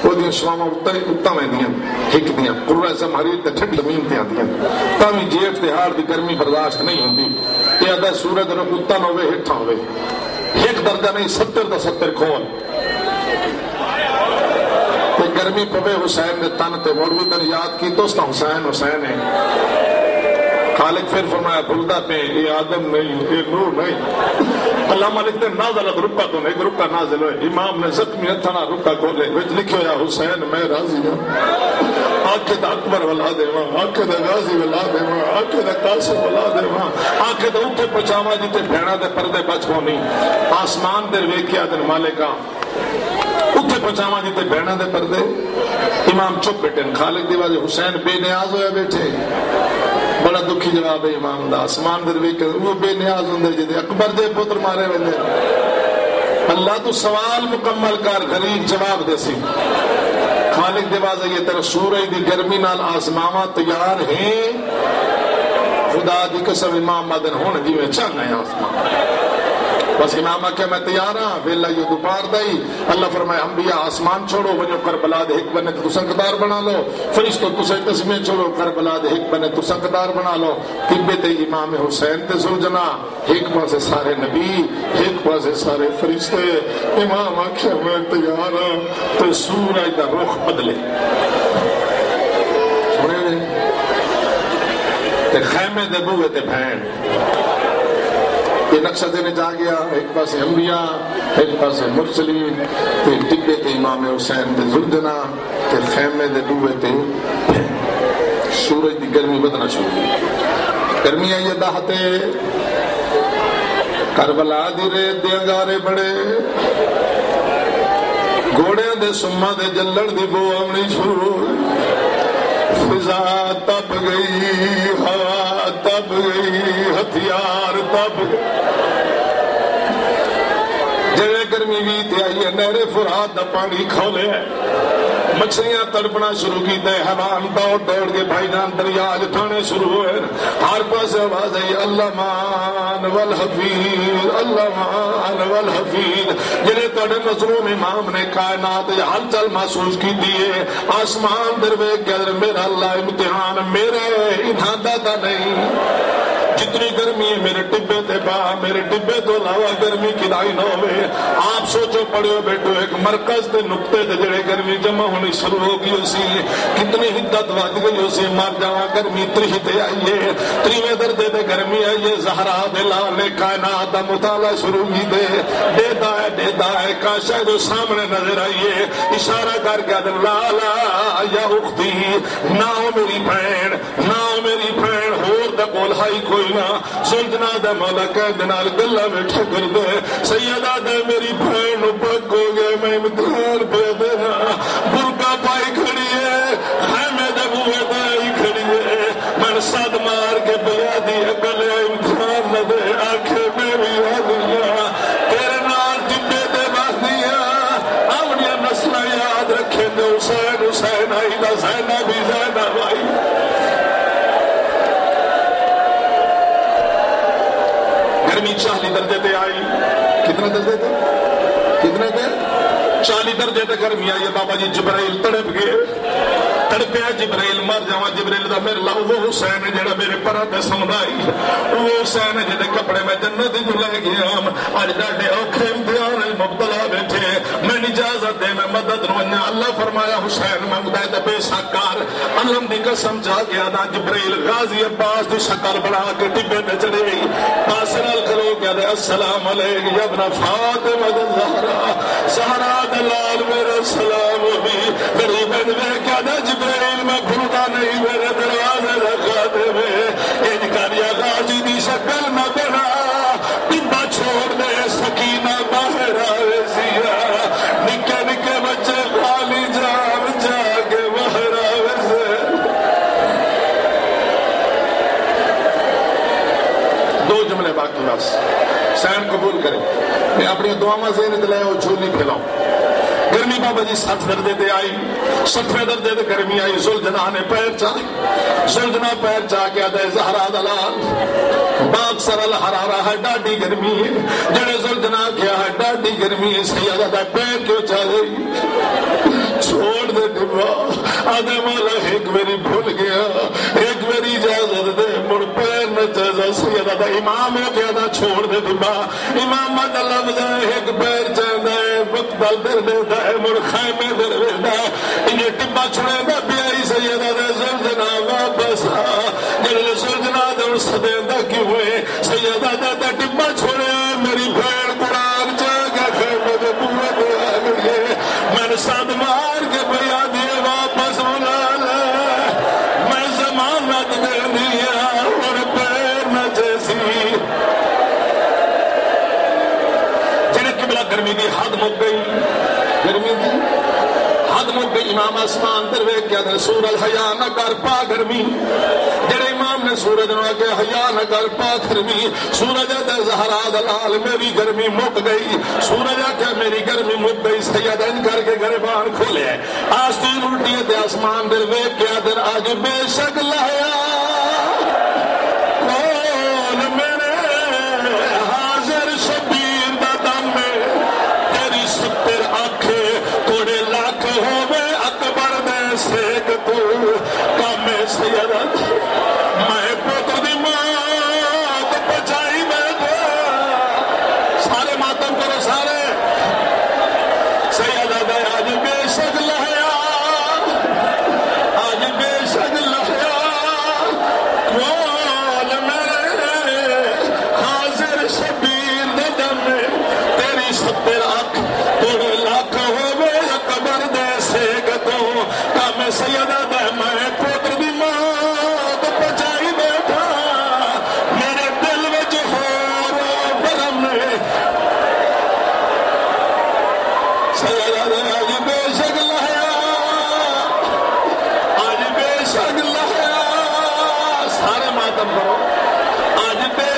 وہ دیا شواما اتا میں دیا ہک دیا قرآن زمحریر تے ٹھنڈ زمین تے آدیا تاوی جیٹ تے ہار دی گرمی برداشت نہیں ہوندی یہ آدھا سورج رکھ اتا نہ ہوئے ہٹھا ہوئے ایک درجہ نہیں 70 دا 70 کھول تے گرمی پوے حسین نے تن تے موڑوی تن یاد کی تو اس کا حسین حسین ہے خالق پھر فرمایا بھولتا پہ یہ آدم نہیں یہ نور نہیں اللہ مالک نے نازلت رکا تو نہیں رکا نازل ہوئے امام نے زخمی اتنا رکا کھولے وچ لکھو یا حسین میں راضی ہوں آنکھیں دا اکبر ولا دے وہاں آنکھیں دا غازی ولا دے وہاں آنکھیں دا قاسم ولا دے وہاں آنکھیں دا اٹھے پچاوا جیتے بھیڑا دے پردے بچ ہونی آسمان دے ویکیا دن مالکا اٹھے پچاوا جیتے بھیڑا دے پردے امام چپ بیٹھے خالق دی واجہ حسین بے نیاز ہویا بیٹھے بڑا دکھی جواب ہے امام دا آسمان در ویک وہ بے نیاز ہوندے جدے اکبر دے پتر مارے وندے اللہ تو سوال مکمل کر غریب جواب دے سی خالق دے واجہ یہ تر سورج دی گرمی نال آسماواں تیار ہیں خدا دی قسم امام مدن ہونے جی میں چاہ گئے آسمان بس امام آکے میں تیار ہاں ویلا یہ دوپار دائی اللہ فرمائے انبیاء آسمان چھوڑو ونجو کربلا دے حق بنے تو سنگدار بنا لو فرشتو تسے تسمیں چھوڑو کربلا دے حق بنے تو سنگدار بنا لو طبے تے امام حسین تے سلجنا حق پاسے سارے نبی حق پاسے سارے فرشتے امام آکے میں تیار ہاں تو سورج دا رخ بدلے سنے تے خیمے دے بوئے تے بھین یہ نقشہ دینے جا گیا ایک پاس انبیاء ایک پاس مرسلین تے ٹبے تے امام حسین تے زلجنا تے خیمے دے ڈوبے تے سورج دی گرمی بدنا شروع ہوئی گرمی آئی دہتے کربلا دی ریت دے انگارے بڑے گھوڑے دے سما دے جلڑ دی بو آمنی شروع فضا تب گئی ہوا تب گئی ہتھیار دب جڑے گرمی بھی تے آئی ہے نہر فرات دا پانی کھولے مچھلیاں تڑپنا شروع کی تے حیوان دوڑ دوڑ کے بھائی جان دریا جٹھانے شروع ہوئے ہر پاس آواز آئی اللہ مان والحفیظ اللہ مان والحفیظ جنہیں تڑے مظلوم امام نے کائنات ہل چل محسوس کی دیئے آسمان دروے کے در میرا اللہ امتحان میرے انہاں دادا نہیں جتنی گرمی ہے میرے ٹبے تے با میرے ٹبے تو علاوہ گرمی کدائی نہ ہوئے آپ سوچو پڑھو بیٹھو ایک مرکز تے نقطے تے جڑے گرمی جمع ہونی شروع ہو گئی اسی کتنی حدت ود گئی اسی مر جاواں گرمی تریہ تے آئیے تریویں درجے تے گرمی آئیے زہرا دلال نے کائنات دا مطالعہ شروع کی دے دیدا ہے کاشا جو سامنے نظر آئیے اشارہ کر کے دے لالا یا اختی نہ ہو میری بہن نہ ہو میری بہن ہور دا کول ہائی کوئی سلطنا دا مولا قید نال گلہ میں ٹھکر دے سیدہ دے میری بھین پک ہو گئے میں امتحان پہ دینا برکا پائی کھڑی ہے خیمے دے بوئے دائی کھڑی ہے میں صد مار کے بیا دیا گلے امتحان نہ دے آنکھیں میری آدھیا تیرے نال ٹبے دے باندیا اپنی نسلہ یاد رکھے دے حسین حسین آئی دا زینہ بھی زینہ بھائی گرمی 40 درجے تے آئی کتنے درجے تے کتنے تے 40 درجے تے گرمی آئی بابا جی جبرائیل تڑپ گئے تڑپیا جبرائیل مر جاواں جبرائیل دا میرے لاؤ وہ حسین جڑا میرے پرا تے سمدائی وہ حسین جڑے کپڑے میں جنت جو لے گیا اج ڈاڈے اوکھے امتحان مبتلا بیٹھے میں اجازت دے میں مدد رونا اللہ فرمایا حسین منگدا ہے تے بے شکار علم دی قسم جا گیا دا جبرائیل غازی عباس دی شکل بنا کے ٹبے تے چڑھے پاسنال کرو کہ السلام علیک یا ابن فاطمہ الزہرا زہرا دلال میرا سلام بھی میری بہن میں کیا دا جبرائیل میں بھولتا نہیں میرے دروازے رکھا دے میں ان کاریا غازی دی شکل نہ بنا ٹبا چھوڑ دے سکینہ باہر آئے سیا نکے نکے بچے خالی جام جا کے باہر آئے سے دو جملے باقی بس سین قبول کریں میں اپنی دعا سے نکلے وہ جھولی پھیلاؤں گرمی بابا جی 60 درجے تے آئی 60 درجے تے گرمی آئی زلجنا نے پیر چاہی زلجنا پیر چاہ کے آدھے زہرا دلال باپ سرل حرارہ ہے ڈاڈی گرمی ہے جڑے زلجنا کیا ہے ڈاڈی گرمی ہے سیادہ دا پیر کیوں چاہے چھوڑ دے ڈبا آدھے مولا ایک میری بھول گیا ایک میری اجازت دے مڑ پیر نہ چاہتا سیادہ دا امام ہو گیا دا چھوڑ دے ڈبا امام مد اللہ مجھے ایک پیر چاہتا ہے وقت دل در دیتا ہے مڑ خیمے در دیتا ہے انہیں ٹبا چھوڑے دا بیائی سیدہ دے زلجنا واپس جنہوں زلجنا دے اس دے دا کیوں ہوئے سیدہ دا ٹبا چھوڑے میری بھیڑ قرآن جاگا خیمے دے بوئے دے آگئے میں نے ساتھ مار کے بیا دیے واپس بلا لے میں زمانت دے دیا اور پیر نہ جیسی جنہیں قبلہ گرمی دی حد مک گئی گرمی دی حد مک گئی امام آسمان دروے کیا دے سورج حیا نہ کر پا گرمی جڑے امام نے سورج نو آگے حیا نہ کر پا گرمی سورج دے زہرا دلال میری گرمی مک گئی سورج آگے میری گرمی مک گئی سید ان کر کے گریبان کھولے آستین الٹی دے آسمان دروے کیا در آج بے شک لہیا کون میرے حاضر شبیر دا دم میں تیری ستر آنکھیں توڑے لاکھ ہوئے اکبر دے سیک تو کام سیدت میں پوتر دی موت پچائی میں دو سارے ماتم کرو سارے سیدت آج بے شک لہیا آج بے شک لہیا کون میرے حاضر شبیر دے دم میں تیری ستر آنکھ توڑے لاکھ ہوئے اکبر دے سیک تو کام سیدت میں پوتر دی موت پچائی بیٹھا میرے دل وچ ہور برم نے سیدت آج بے شک لہیا آج بے شک لہیا سارے ماتم کرو آج بے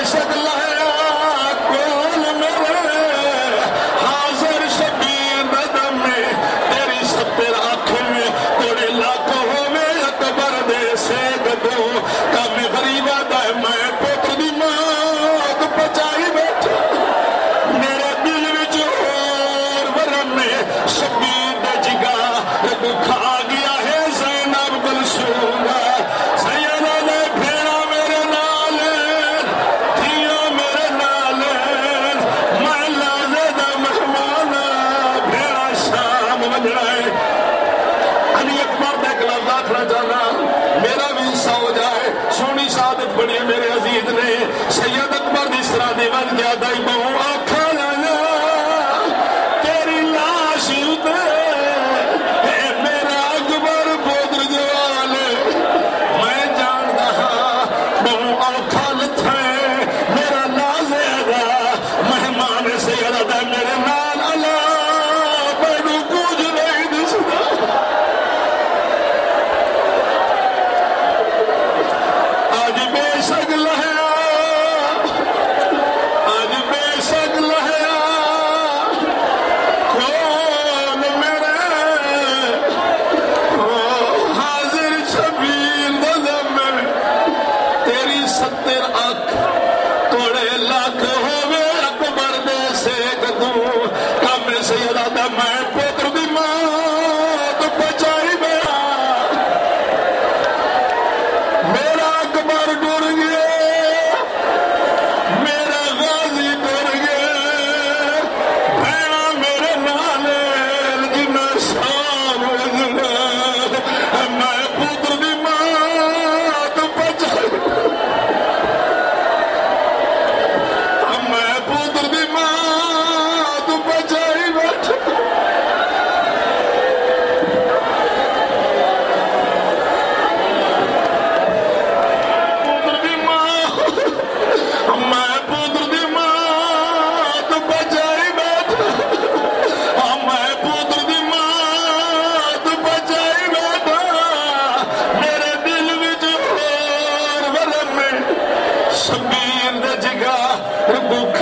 ربو